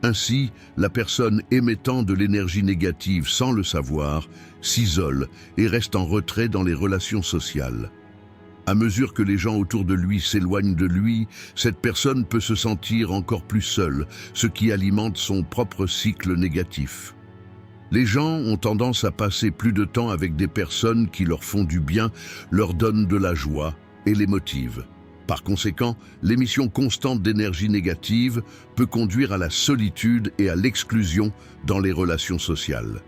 Ainsi, la personne émettant de l'énergie négative sans le savoir s'isole et reste en retrait dans les relations sociales. À mesure que les gens autour de lui s'éloignent de lui, cette personne peut se sentir encore plus seule, ce qui alimente son propre cycle négatif. Les gens ont tendance à passer plus de temps avec des personnes qui leur font du bien, leur donnent de la joie et les motivent. Par conséquent, l'émission constante d'énergie négative peut conduire à la solitude et à l'exclusion dans les relations sociales.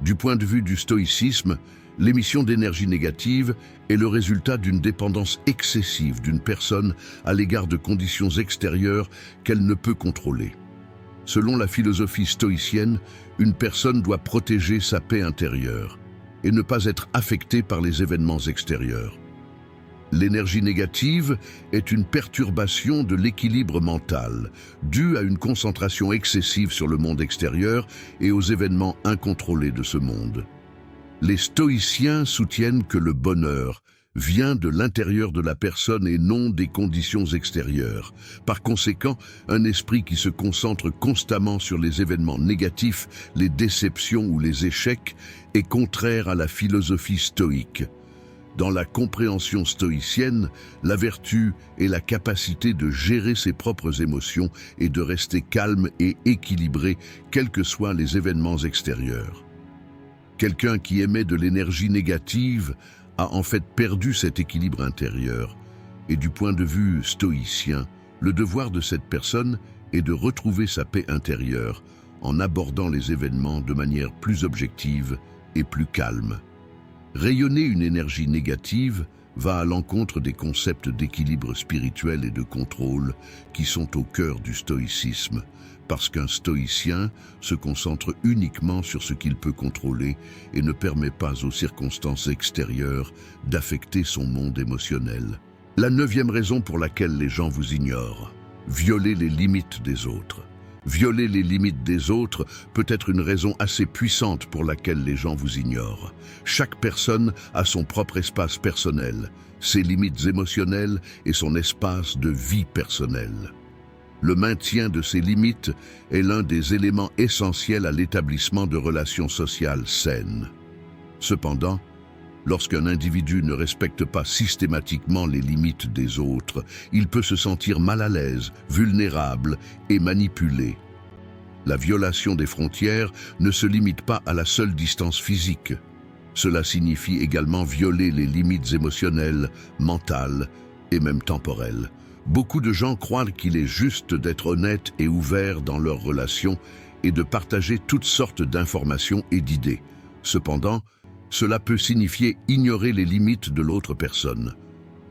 Du point de vue du stoïcisme, l'émission d'énergie négative est le résultat d'une dépendance excessive d'une personne à l'égard de conditions extérieures qu'elle ne peut contrôler. Selon la philosophie stoïcienne, une personne doit protéger sa paix intérieure et ne pas être affectée par les événements extérieurs. L'énergie négative est une perturbation de l'équilibre mental, due à une concentration excessive sur le monde extérieur et aux événements incontrôlés de ce monde. Les stoïciens soutiennent que le bonheur vient de l'intérieur de la personne et non des conditions extérieures. Par conséquent, un esprit qui se concentre constamment sur les événements négatifs, les déceptions ou les échecs, est contraire à la philosophie stoïque. Dans la compréhension stoïcienne, la vertu est la capacité de gérer ses propres émotions et de rester calme et équilibré, quels que soient les événements extérieurs. Quelqu'un qui émet de l'énergie négative a en fait perdu cet équilibre intérieur. Et du point de vue stoïcien, le devoir de cette personne est de retrouver sa paix intérieure en abordant les événements de manière plus objective et plus calme. Rayonner une énergie négative va à l'encontre des concepts d'équilibre spirituel et de contrôle qui sont au cœur du stoïcisme, parce qu'un stoïcien se concentre uniquement sur ce qu'il peut contrôler et ne permet pas aux circonstances extérieures d'affecter son monde émotionnel. La 9e raison pour laquelle les gens vous ignorent: violer les limites des autres. Violer les limites des autres peut être une raison assez puissante pour laquelle les gens vous ignorent. Chaque personne a son propre espace personnel, ses limites émotionnelles et son espace de vie personnelle. Le maintien de ces limites est l'un des éléments essentiels à l'établissement de relations sociales saines. Cependant, lorsqu'un individu ne respecte pas systématiquement les limites des autres, il peut se sentir mal à l'aise, vulnérable et manipulé. La violation des frontières ne se limite pas à la seule distance physique. Cela signifie également violer les limites émotionnelles, mentales et même temporelles. Beaucoup de gens croient qu'il est juste d'être honnête et ouvert dans leurs relations et de partager toutes sortes d'informations et d'idées. Cependant, cela peut signifier ignorer les limites de l'autre personne.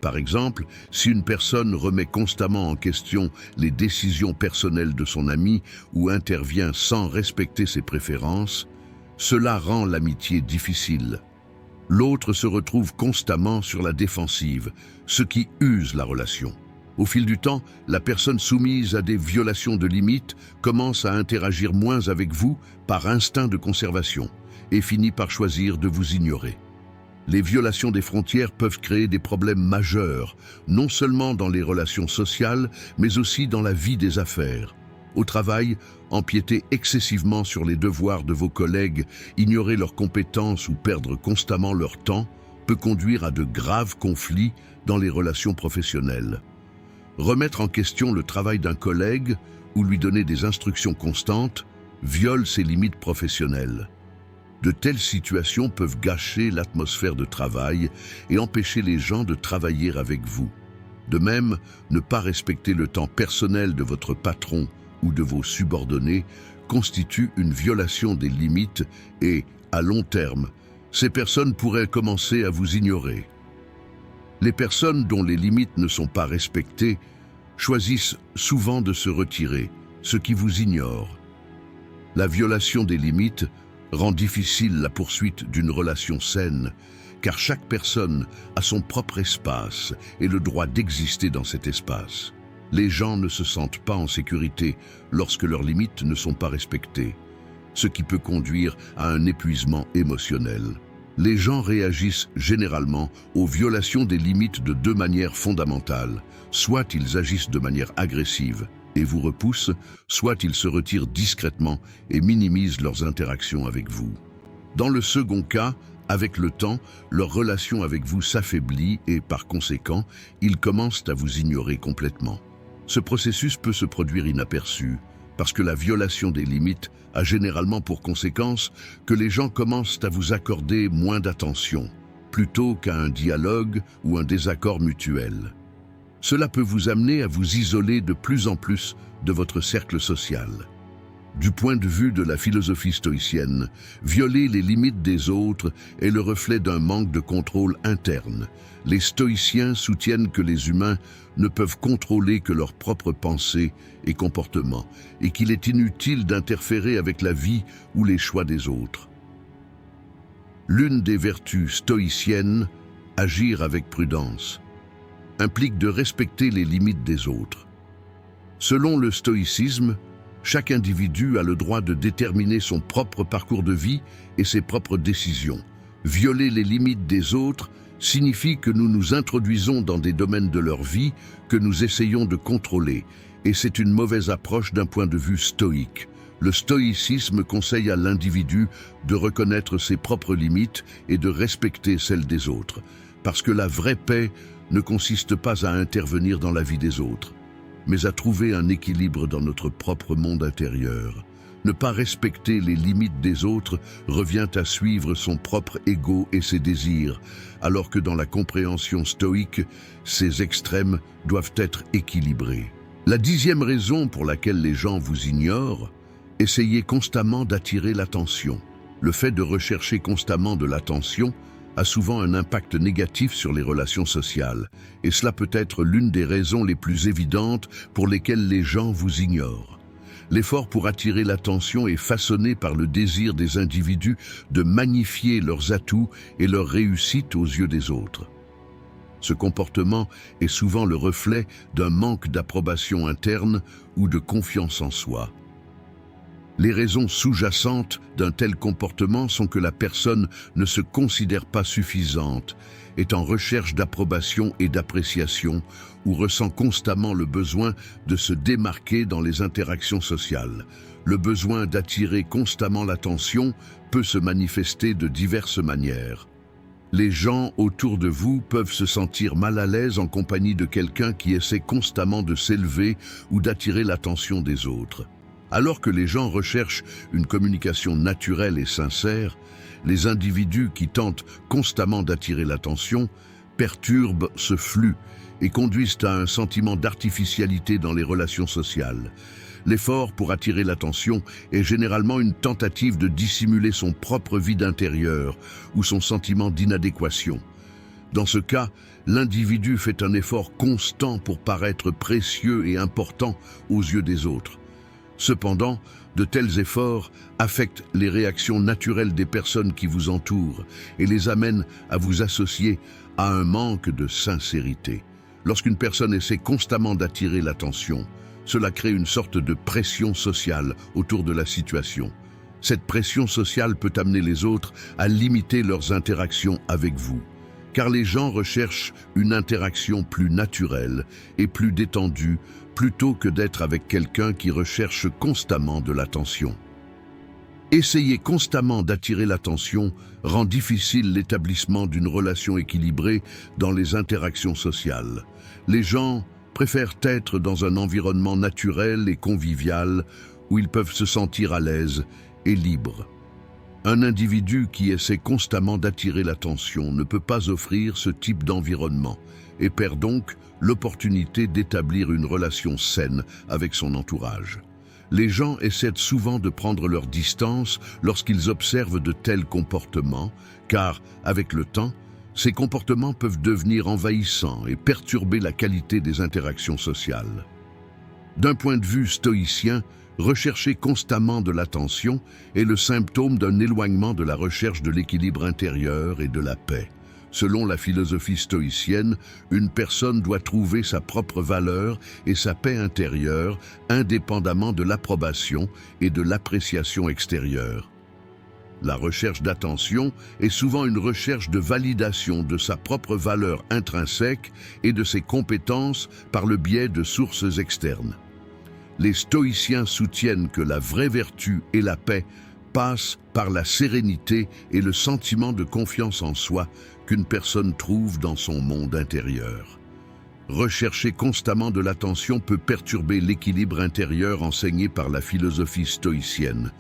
Par exemple, si une personne remet constamment en question les décisions personnelles de son ami ou intervient sans respecter ses préférences, cela rend l'amitié difficile. L'autre se retrouve constamment sur la défensive, ce qui use la relation. Au fil du temps, la personne soumise à des violations de limites commence à interagir moins avec vous par instinct de conservation et finit par choisir de vous ignorer. Les violations des frontières peuvent créer des problèmes majeurs, non seulement dans les relations sociales, mais aussi dans la vie des affaires. Au travail, empiéter excessivement sur les devoirs de vos collègues, ignorer leurs compétences ou perdre constamment leur temps peut conduire à de graves conflits dans les relations professionnelles. Remettre en question le travail d'un collègue ou lui donner des instructions constantes viole ses limites professionnelles. De telles situations peuvent gâcher l'atmosphère de travail et empêcher les gens de travailler avec vous. De même, ne pas respecter le temps personnel de votre patron ou de vos subordonnés constitue une violation des limites et, à long terme, ces personnes pourraient commencer à vous ignorer. Les personnes dont les limites ne sont pas respectées choisissent souvent de se retirer, ce qui vous ignore. La violation des limites rend difficile la poursuite d'une relation saine, car chaque personne a son propre espace et le droit d'exister dans cet espace. Les gens ne se sentent pas en sécurité lorsque leurs limites ne sont pas respectées, ce qui peut conduire à un épuisement émotionnel. Les gens réagissent généralement aux violations des limites de deux manières fondamentales. Soit ils agissent de manière agressive et vous repoussent, soit ils se retirent discrètement et minimisent leurs interactions avec vous. Dans le second cas, avec le temps, leur relation avec vous s'affaiblit et, par conséquent, ils commencent à vous ignorer complètement. Ce processus peut se produire inaperçu, parce que la violation des limites a généralement pour conséquence que les gens commencent à vous accorder moins d'attention, plutôt qu'à un dialogue ou un désaccord mutuel. Cela peut vous amener à vous isoler de plus en plus de votre cercle social. Du point de vue de la philosophie stoïcienne, violer les limites des autres est le reflet d'un manque de contrôle interne. Les stoïciens soutiennent que les humains ne peuvent contrôler que leurs propres pensées et comportements, et qu'il est inutile d'interférer avec la vie ou les choix des autres. L'une des vertus stoïciennes, agir avec prudence, implique de respecter les limites des autres. Selon le stoïcisme, chaque individu a le droit de déterminer son propre parcours de vie et ses propres décisions. Violer les limites des autres signifie que nous nous introduisons dans des domaines de leur vie que nous essayons de contrôler, et c'est une mauvaise approche d'un point de vue stoïque. Le stoïcisme conseille à l'individu de reconnaître ses propres limites et de respecter celles des autres, parce que la vraie paix ne consiste pas à intervenir dans la vie des autres, mais à trouver un équilibre dans notre propre monde intérieur. Ne pas respecter les limites des autres revient à suivre son propre ego et ses désirs, alors que dans la compréhension stoïque, ces extrêmes doivent être équilibrés. La 10e raison pour laquelle les gens vous ignorent, essayez constamment d'attirer l'attention. Le fait de rechercher constamment de l'attention a souvent un impact négatif sur les relations sociales, et cela peut être l'une des raisons les plus évidentes pour lesquelles les gens vous ignorent. L'effort pour attirer l'attention est façonné par le désir des individus de magnifier leurs atouts et leurs réussites aux yeux des autres. Ce comportement est souvent le reflet d'un manque d'approbation interne ou de confiance en soi. Les raisons sous-jacentes d'un tel comportement sont que la personne ne se considère pas suffisante, est en recherche d'approbation et d'appréciation, ou ressent constamment le besoin de se démarquer dans les interactions sociales. Le besoin d'attirer constamment l'attention peut se manifester de diverses manières. Les gens autour de vous peuvent se sentir mal à l'aise en compagnie de quelqu'un qui essaie constamment de s'élever ou d'attirer l'attention des autres. Alors que les gens recherchent une communication naturelle et sincère, les individus qui tentent constamment d'attirer l'attention perturbent ce flux et conduisent à un sentiment d'artificialité dans les relations sociales. L'effort pour attirer l'attention est généralement une tentative de dissimuler son propre vide intérieur ou son sentiment d'inadéquation. Dans ce cas, l'individu fait un effort constant pour paraître précieux et important aux yeux des autres. Cependant, de tels efforts affectent les réactions naturelles des personnes qui vous entourent et les amènent à vous associer à un manque de sincérité. Lorsqu'une personne essaie constamment d'attirer l'attention, cela crée une sorte de pression sociale autour de la situation. Cette pression sociale peut amener les autres à limiter leurs interactions avec vous, car les gens recherchent une interaction plus naturelle et plus détendue plutôt que d'être avec quelqu'un qui recherche constamment de l'attention. Essayer constamment d'attirer l'attention rend difficile l'établissement d'une relation équilibrée dans les interactions sociales. Les gens préfèrent être dans un environnement naturel et convivial où ils peuvent se sentir à l'aise et libres. Un individu qui essaie constamment d'attirer l'attention ne peut pas offrir ce type d'environnement et perd donc l'opportunité d'établir une relation saine avec son entourage. Les gens essaient souvent de prendre leur distance lorsqu'ils observent de tels comportements, car, avec le temps, ces comportements peuvent devenir envahissants et perturber la qualité des interactions sociales. D'un point de vue stoïcien, rechercher constamment de l'attention est le symptôme d'un éloignement de la recherche de l'équilibre intérieur et de la paix. Selon la philosophie stoïcienne, une personne doit trouver sa propre valeur et sa paix intérieure indépendamment de l'approbation et de l'appréciation extérieure. La recherche d'attention est souvent une recherche de validation de sa propre valeur intrinsèque et de ses compétences par le biais de sources externes. Les stoïciens soutiennent que la vraie vertu et la paix passent par la sérénité et le sentiment de confiance en soi qu'une personne trouve dans son monde intérieur. Rechercher constamment de l'attention peut perturber l'équilibre intérieur enseigné par la philosophie stoïcienne,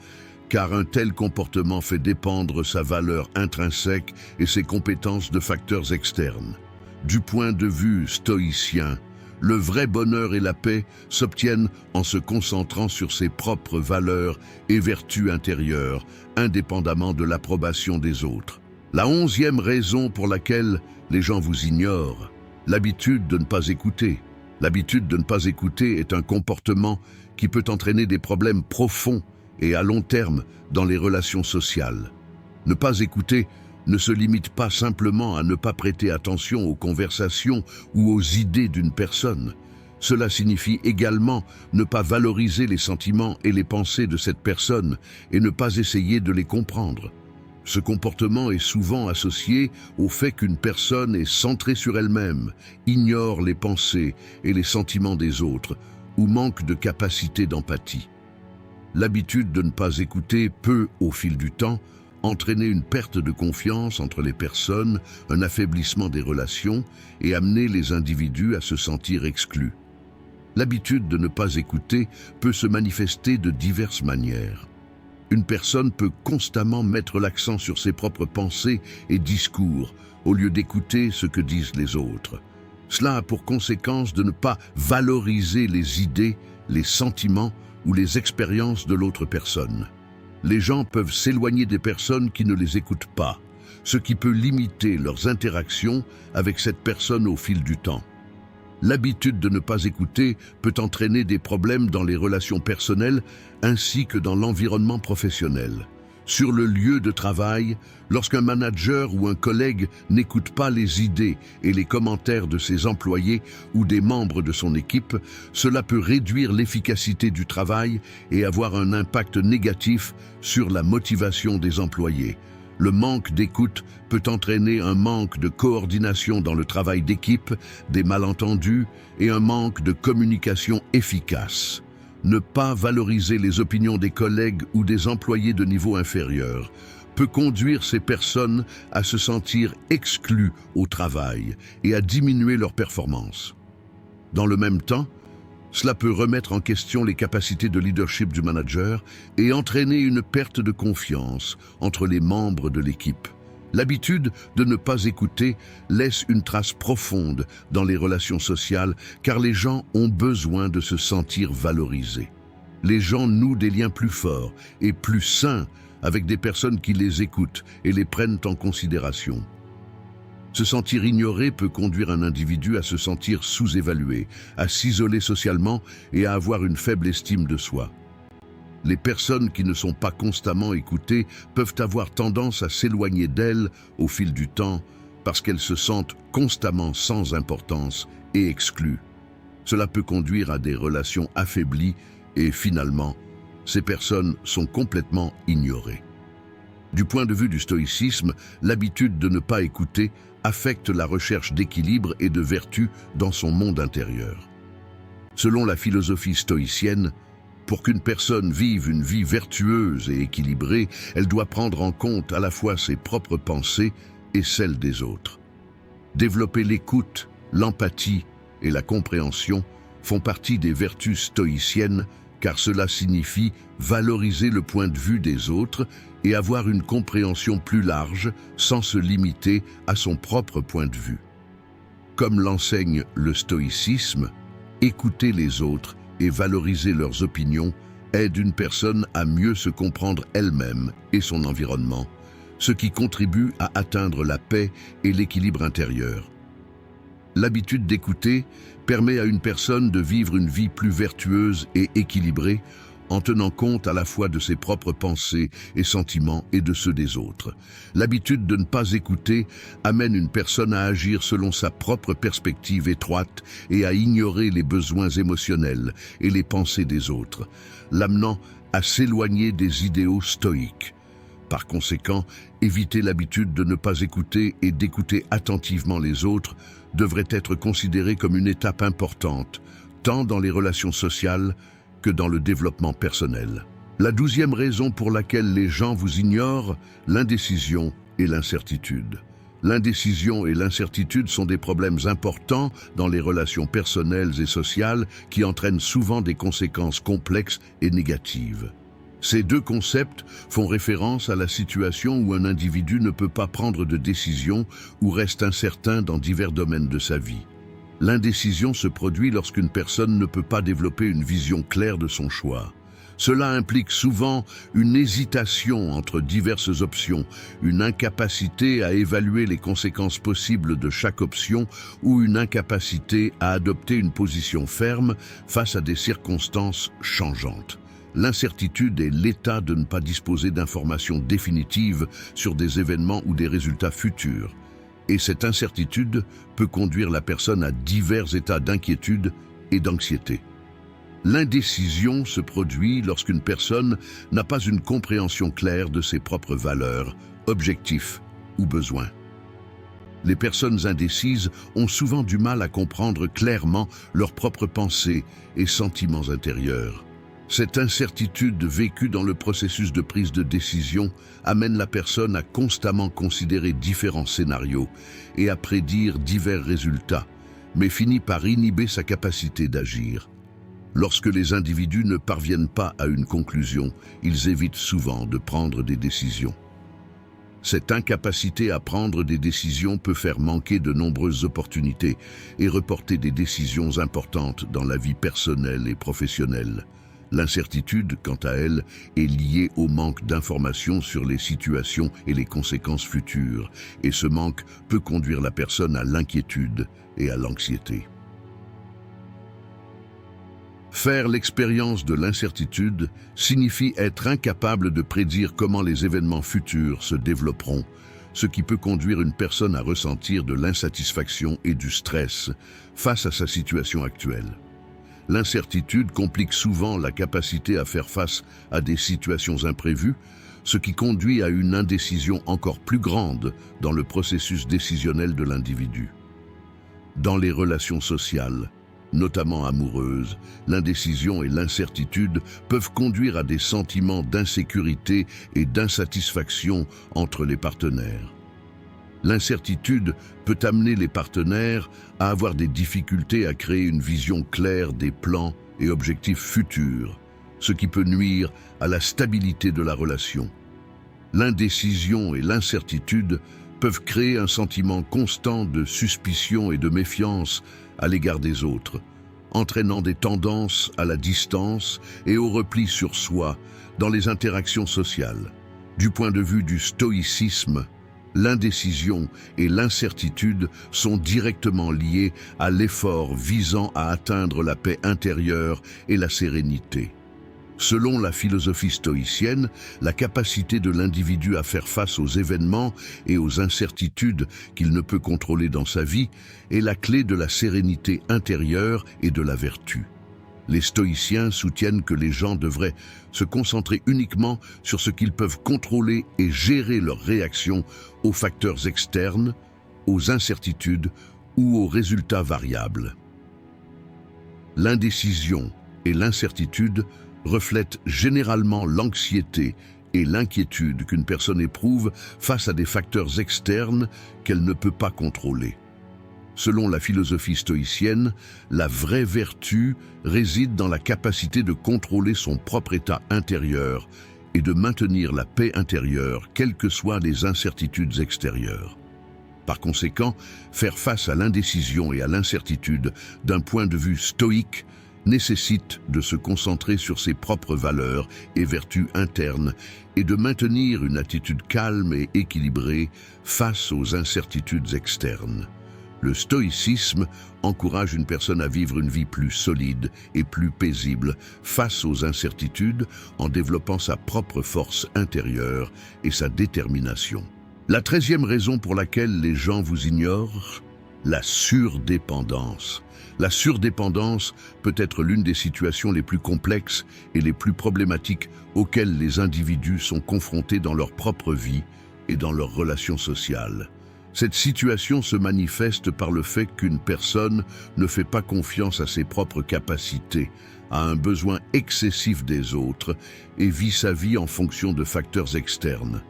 car un tel comportement fait dépendre sa valeur intrinsèque et ses compétences de facteurs externes. Du point de vue stoïcien, le vrai bonheur et la paix s'obtiennent en se concentrant sur ses propres valeurs et vertus intérieures, indépendamment de l'approbation des autres. La 11e raison pour laquelle les gens vous ignorent, l'habitude de ne pas écouter. L'habitude de ne pas écouter est un comportement qui peut entraîner des problèmes profonds et à long terme dans les relations sociales. Ne pas écouter ne se limite pas simplement à ne pas prêter attention aux conversations ou aux idées d'une personne. Cela signifie également ne pas valoriser les sentiments et les pensées de cette personne et ne pas essayer de les comprendre. Ce comportement est souvent associé au fait qu'une personne est centrée sur elle-même, ignore les pensées et les sentiments des autres ou manque de capacité d'empathie. L'habitude de ne pas écouter peut, au fil du temps, entraîner une perte de confiance entre les personnes, un affaiblissement des relations et amener les individus à se sentir exclus. L'habitude de ne pas écouter peut se manifester de diverses manières. Une personne peut constamment mettre l'accent sur ses propres pensées et discours au lieu d'écouter ce que disent les autres. Cela a pour conséquence de ne pas valoriser les idées, les sentiments ou les expériences de l'autre personne. Les gens peuvent s'éloigner des personnes qui ne les écoutent pas, ce qui peut limiter leurs interactions avec cette personne au fil du temps. L'habitude de ne pas écouter peut entraîner des problèmes dans les relations personnelles ainsi que dans l'environnement professionnel. Sur le lieu de travail, lorsqu'un manager ou un collègue n'écoute pas les idées et les commentaires de ses employés ou des membres de son équipe, cela peut réduire l'efficacité du travail et avoir un impact négatif sur la motivation des employés. Le manque d'écoute peut entraîner un manque de coordination dans le travail d'équipe, des malentendus et un manque de communication efficace. Ne pas valoriser les opinions des collègues ou des employés de niveau inférieur peut conduire ces personnes à se sentir exclues au travail et à diminuer leur performance. Dans le même temps, Cela peut remettre en question les capacités de leadership du manager et entraîner une perte de confiance entre les membres de l'équipe. L'habitude de ne pas écouter laisse une trace profonde dans les relations sociales car les gens ont besoin de se sentir valorisés. Les gens nouent des liens plus forts et plus sains avec des personnes qui les écoutent et les prennent en considération. Se sentir ignoré peut conduire un individu à se sentir sous-évalué, à s'isoler socialement et à avoir une faible estime de soi. Les personnes qui ne sont pas constamment écoutées peuvent avoir tendance à s'éloigner d'elles au fil du temps parce qu'elles se sentent constamment sans importance et exclues. Cela peut conduire à des relations affaiblies et finalement, ces personnes sont complètement ignorées. Du point de vue du stoïcisme, l'habitude de ne pas écouter affecte la recherche d'équilibre et de vertu dans son monde intérieur. Selon la philosophie stoïcienne, pour qu'une personne vive une vie vertueuse et équilibrée, elle doit prendre en compte à la fois ses propres pensées et celles des autres. Développer l'écoute, l'empathie et la compréhension font partie des vertus stoïciennes car cela signifie valoriser le point de vue des autres et avoir une compréhension plus large sans se limiter à son propre point de vue. Comme l'enseigne le stoïcisme, écouter les autres et valoriser leurs opinions aide une personne à mieux se comprendre elle-même et son environnement, ce qui contribue à atteindre la paix et l'équilibre intérieur. L'habitude d'écouter permet à une personne de vivre une vie plus vertueuse et équilibrée en tenant compte à la fois de ses propres pensées et sentiments et de ceux des autres. L'habitude de ne pas écouter amène une personne à agir selon sa propre perspective étroite et à ignorer les besoins émotionnels et les pensées des autres, l'amenant à s'éloigner des idéaux stoïques. Par conséquent, éviter l'habitude de ne pas écouter et d'écouter attentivement les autres devrait être considéré comme une étape importante, tant dans les relations sociales que dans le développement personnel. La 12e raison pour laquelle les gens vous ignorent, l'indécision et l'incertitude. L'indécision et l'incertitude sont des problèmes importants dans les relations personnelles et sociales qui entraînent souvent des conséquences complexes et négatives. Ces deux concepts font référence à la situation où un individu ne peut pas prendre de décision ou reste incertain dans divers domaines de sa vie. L'indécision se produit lorsqu'une personne ne peut pas développer une vision claire de son choix. Cela implique souvent une hésitation entre diverses options, une incapacité à évaluer les conséquences possibles de chaque option ou une incapacité à adopter une position ferme face à des circonstances changeantes. L'incertitude est l'état de ne pas disposer d'informations définitives sur des événements ou des résultats futurs. Et cette incertitude peut conduire la personne à divers états d'inquiétude et d'anxiété. L'indécision se produit lorsqu'une personne n'a pas une compréhension claire de ses propres valeurs, objectifs ou besoins. Les personnes indécises ont souvent du mal à comprendre clairement leurs propres pensées et sentiments intérieurs. Cette incertitude vécue dans le processus de prise de décision amène la personne à constamment considérer différents scénarios et à prédire divers résultats, mais finit par inhiber sa capacité d'agir. Lorsque les individus ne parviennent pas à une conclusion, ils évitent souvent de prendre des décisions. Cette incapacité à prendre des décisions peut faire manquer de nombreuses opportunités et reporter des décisions importantes dans la vie personnelle et professionnelle. L'incertitude, quant à elle, est liée au manque d'informations sur les situations et les conséquences futures, et ce manque peut conduire la personne à l'inquiétude et à l'anxiété. Faire l'expérience de l'incertitude signifie être incapable de prédire comment les événements futurs se développeront, ce qui peut conduire une personne à ressentir de l'insatisfaction et du stress face à sa situation actuelle. L'incertitude complique souvent la capacité à faire face à des situations imprévues, ce qui conduit à une indécision encore plus grande dans le processus décisionnel de l'individu. Dans les relations sociales, notamment amoureuses, l'indécision et l'incertitude peuvent conduire à des sentiments d'insécurité et d'insatisfaction entre les partenaires. L'incertitude peut amener les partenaires à avoir des difficultés à créer une vision claire des plans et objectifs futurs, ce qui peut nuire à la stabilité de la relation. L'indécision et l'incertitude peuvent créer un sentiment constant de suspicion et de méfiance à l'égard des autres, entraînant des tendances à la distance et au repli sur soi dans les interactions sociales. Du point de vue du stoïcisme, l'indécision et l'incertitude sont directement liées à l'effort visant à atteindre la paix intérieure et la sérénité. Selon la philosophie stoïcienne, la capacité de l'individu à faire face aux événements et aux incertitudes qu'il ne peut contrôler dans sa vie est la clé de la sérénité intérieure et de la vertu. Les stoïciens soutiennent que les gens devraient se concentrer uniquement sur ce qu'ils peuvent contrôler et gérer leurs réactions aux facteurs externes, aux incertitudes ou aux résultats variables. L'indécision et l'incertitude reflètent généralement l'anxiété et l'inquiétude qu'une personne éprouve face à des facteurs externes qu'elle ne peut pas contrôler. Selon la philosophie stoïcienne, la vraie vertu réside dans la capacité de contrôler son propre état intérieur et de maintenir la paix intérieure, quelles que soient les incertitudes extérieures. Par conséquent, faire face à l'indécision et à l'incertitude d'un point de vue stoïque nécessite de se concentrer sur ses propres valeurs et vertus internes et de maintenir une attitude calme et équilibrée face aux incertitudes externes. Le stoïcisme encourage une personne à vivre une vie plus solide et plus paisible face aux incertitudes en développant sa propre force intérieure et sa détermination. La 13e raison pour laquelle les gens vous ignorent, la surdépendance. La surdépendance peut être l'une des situations les plus complexes et les plus problématiques auxquelles les individus sont confrontés dans leur propre vie et dans leurs relations sociales. Cette situation se manifeste par le fait qu'une personne ne fait pas confiance à ses propres capacités, a un besoin excessif des autres et vit sa vie en fonction de facteurs externes.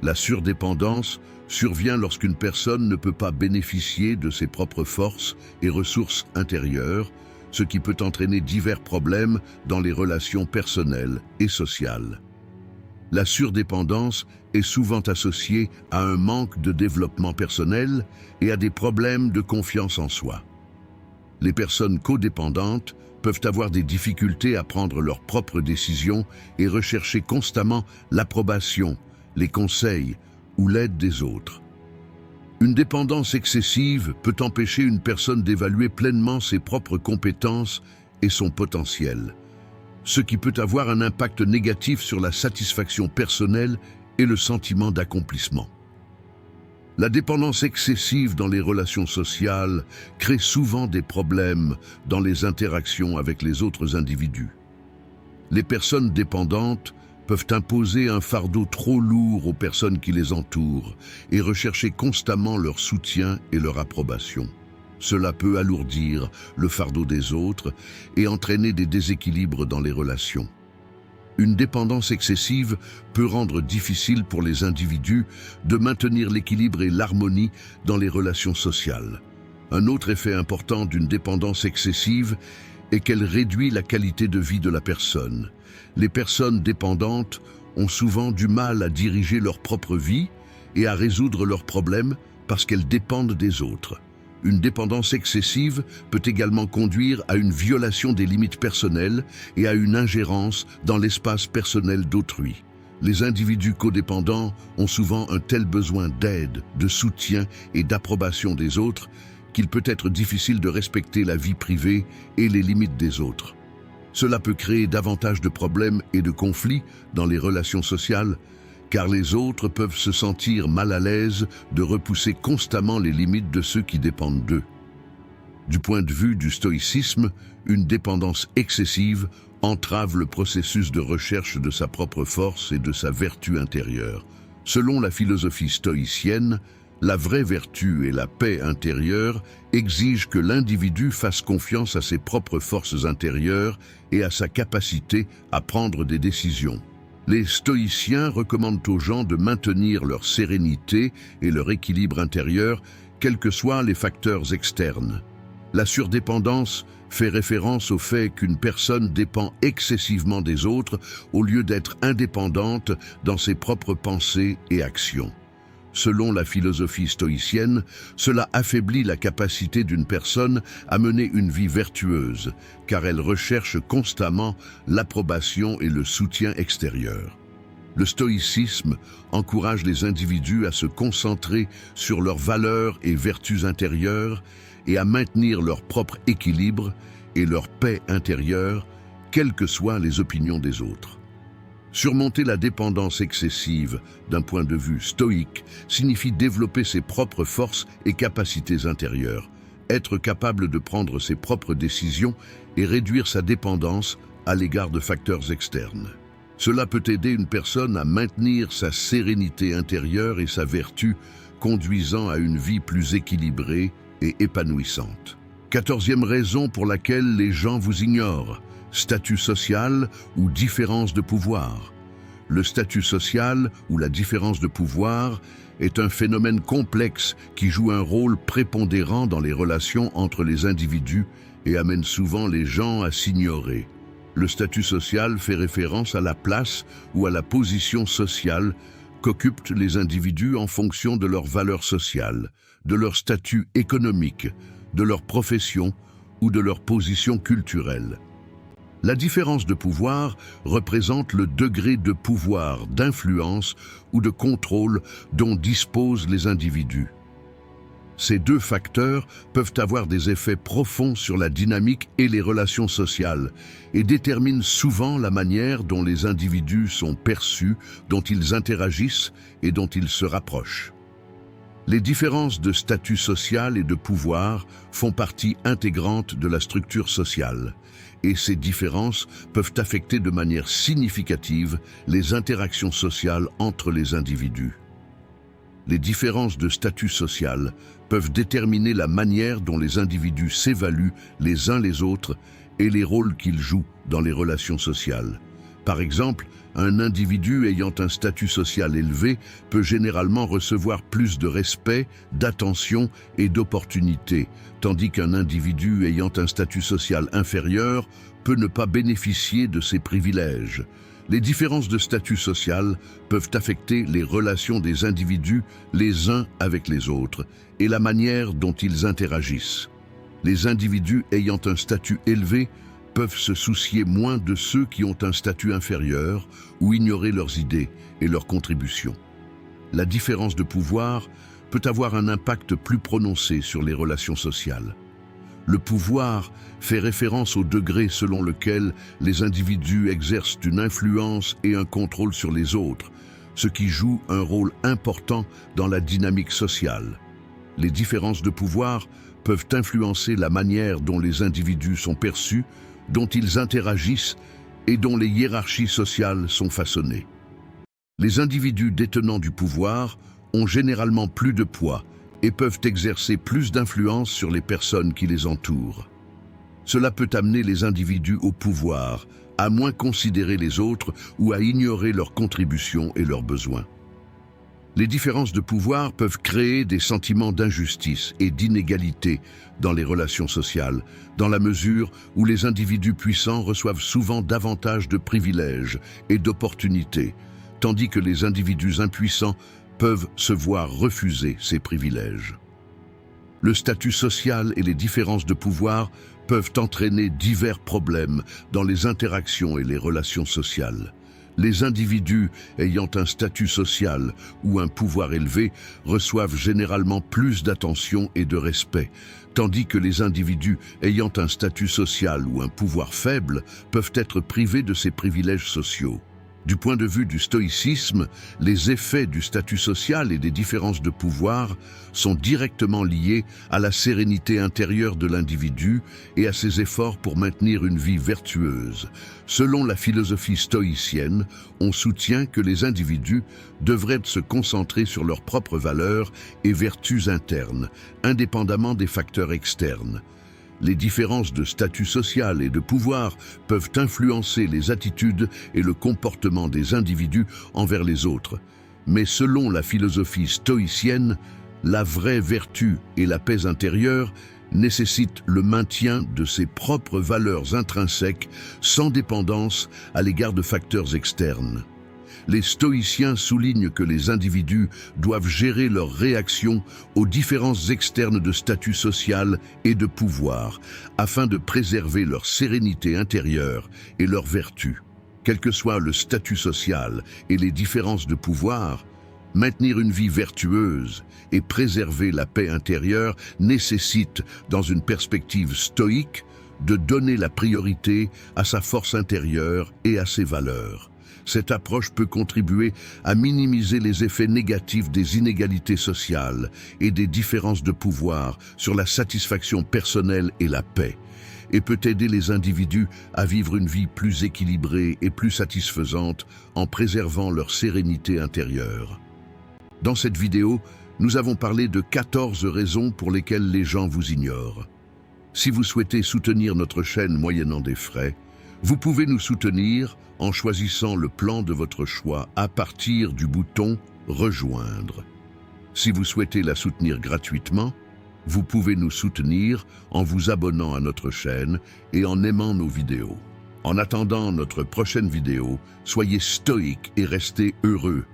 La surdépendance survient lorsqu'une personne ne peut pas bénéficier de ses propres forces et ressources intérieures, ce qui peut entraîner divers problèmes dans les relations personnelles et sociales. La surdépendance est souvent associée à un manque de développement personnel et à des problèmes de confiance en soi. Les personnes codépendantes peuvent avoir des difficultés à prendre leurs propres décisions et rechercher constamment l'approbation, les conseils ou l'aide des autres. Une dépendance excessive peut empêcher une personne d'évaluer pleinement ses propres compétences et son potentiel, ce qui peut avoir un impact négatif sur la satisfaction personnelle et le sentiment d'accomplissement. La dépendance excessive dans les relations sociales crée souvent des problèmes dans les interactions avec les autres individus. Les personnes dépendantes peuvent imposer un fardeau trop lourd aux personnes qui les entourent et rechercher constamment leur soutien et leur approbation. Cela peut alourdir le fardeau des autres et entraîner des déséquilibres dans les relations. Une dépendance excessive peut rendre difficile pour les individus de maintenir l'équilibre et l'harmonie dans les relations sociales. Un autre effet important d'une dépendance excessive est qu'elle réduit la qualité de vie de la personne. Les personnes dépendantes ont souvent du mal à diriger leur propre vie et à résoudre leurs problèmes parce qu'elles dépendent des autres. Une dépendance excessive peut également conduire à une violation des limites personnelles et à une ingérence dans l'espace personnel d'autrui. Les individus codépendants ont souvent un tel besoin d'aide, de soutien et d'approbation des autres qu'il peut être difficile de respecter la vie privée et les limites des autres. Cela peut créer davantage de problèmes et de conflits dans les relations sociales, car les autres peuvent se sentir mal à l'aise de repousser constamment les limites de ceux qui dépendent d'eux. Du point de vue du stoïcisme, une dépendance excessive entrave le processus de recherche de sa propre force et de sa vertu intérieure. Selon la philosophie stoïcienne, la vraie vertu et la paix intérieure exigent que l'individu fasse confiance à ses propres forces intérieures et à sa capacité à prendre des décisions. Les stoïciens recommandent aux gens de maintenir leur sérénité et leur équilibre intérieur, quels que soient les facteurs externes. La surdépendance fait référence au fait qu'une personne dépend excessivement des autres au lieu d'être indépendante dans ses propres pensées et actions. Selon la philosophie stoïcienne, cela affaiblit la capacité d'une personne à mener une vie vertueuse, car elle recherche constamment l'approbation et le soutien extérieur. Le stoïcisme encourage les individus à se concentrer sur leurs valeurs et vertus intérieures et à maintenir leur propre équilibre et leur paix intérieure, quelles que soient les opinions des autres. Surmonter la dépendance excessive d'un point de vue stoïque signifie développer ses propres forces et capacités intérieures, être capable de prendre ses propres décisions et réduire sa dépendance à l'égard de facteurs externes. Cela peut aider une personne à maintenir sa sérénité intérieure et sa vertu, conduisant à une vie plus équilibrée et épanouissante. 14e raison pour laquelle les gens vous ignorent: statut social ou différence de pouvoir. Le statut social ou la différence de pouvoir est un phénomène complexe qui joue un rôle prépondérant dans les relations entre les individus et amène souvent les gens à s'ignorer. Le statut social fait référence à la place ou à la position sociale qu'occupent les individus en fonction de leurs valeurs sociales, de leur statut économique, de leur profession ou de leur position culturelle. La différence de pouvoir représente le degré de pouvoir, d'influence ou de contrôle dont disposent les individus. Ces deux facteurs peuvent avoir des effets profonds sur la dynamique et les relations sociales et déterminent souvent la manière dont les individus sont perçus, dont ils interagissent et dont ils se rapprochent. Les différences de statut social et de pouvoir font partie intégrante de la structure sociale, et ces différences peuvent affecter de manière significative les interactions sociales entre les individus. Les différences de statut social peuvent déterminer la manière dont les individus s'évaluent les uns les autres et les rôles qu'ils jouent dans les relations sociales. Par exemple, un individu ayant un statut social élevé peut généralement recevoir plus de respect, d'attention et d'opportunités, tandis qu'un individu ayant un statut social inférieur peut ne pas bénéficier de ces privilèges. Les différences de statut social peuvent affecter les relations des individus les uns avec les autres et la manière dont ils interagissent. Les individus ayant un statut élevé peuvent se soucier moins de ceux qui ont un statut inférieur ou ignorer leurs idées et leurs contributions. La différence de pouvoir peut avoir un impact plus prononcé sur les relations sociales. Le pouvoir fait référence au degré selon lequel les individus exercent une influence et un contrôle sur les autres, ce qui joue un rôle important dans la dynamique sociale. Les différences de pouvoir peuvent influencer la manière dont les individus sont perçus, dont ils interagissent et dont les hiérarchies sociales sont façonnées. Les individus détenant du pouvoir ont généralement plus de poids et peuvent exercer plus d'influence sur les personnes qui les entourent. Cela peut amener les individus au pouvoir, à moins considérer les autres ou à ignorer leurs contributions et leurs besoins. Les différences de pouvoir peuvent créer des sentiments d'injustice et d'inégalité dans les relations sociales, dans la mesure où les individus puissants reçoivent souvent davantage de privilèges et d'opportunités, tandis que les individus impuissants peuvent se voir refuser ces privilèges. Le statut social et les différences de pouvoir peuvent entraîner divers problèmes dans les interactions et les relations sociales. Les individus ayant un statut social ou un pouvoir élevé reçoivent généralement plus d'attention et de respect, tandis que les individus ayant un statut social ou un pouvoir faible peuvent être privés de ces privilèges sociaux. Du point de vue du stoïcisme, les effets du statut social et des différences de pouvoir sont directement liés à la sérénité intérieure de l'individu et à ses efforts pour maintenir une vie vertueuse. Selon la philosophie stoïcienne, on soutient que les individus devraient se concentrer sur leurs propres valeurs et vertus internes, indépendamment des facteurs externes. Les différences de statut social et de pouvoir peuvent influencer les attitudes et le comportement des individus envers les autres. Mais selon la philosophie stoïcienne, la vraie vertu et la paix intérieure nécessitent le maintien de ses propres valeurs intrinsèques sans dépendance à l'égard de facteurs externes. Les stoïciens soulignent que les individus doivent gérer leurs réactions aux différences externes de statut social et de pouvoir afin de préserver leur sérénité intérieure et leur vertu. Quel que soit le statut social et les différences de pouvoir, maintenir une vie vertueuse et préserver la paix intérieure nécessite, dans une perspective stoïque, de donner la priorité à sa force intérieure et à ses valeurs. Cette approche peut contribuer à minimiser les effets négatifs des inégalités sociales et des différences de pouvoir sur la satisfaction personnelle et la paix, et peut aider les individus à vivre une vie plus équilibrée et plus satisfaisante en préservant leur sérénité intérieure. Dans cette vidéo, nous avons parlé de 14 raisons pour lesquelles les gens vous ignorent. Si vous souhaitez soutenir notre chaîne moyennant des frais, vous pouvez nous soutenir en choisissant le plan de votre choix à partir du bouton « Rejoindre ». Si vous souhaitez la soutenir gratuitement, vous pouvez nous soutenir en vous abonnant à notre chaîne et en aimant nos vidéos. En attendant notre prochaine vidéo, soyez stoïques et restez heureux.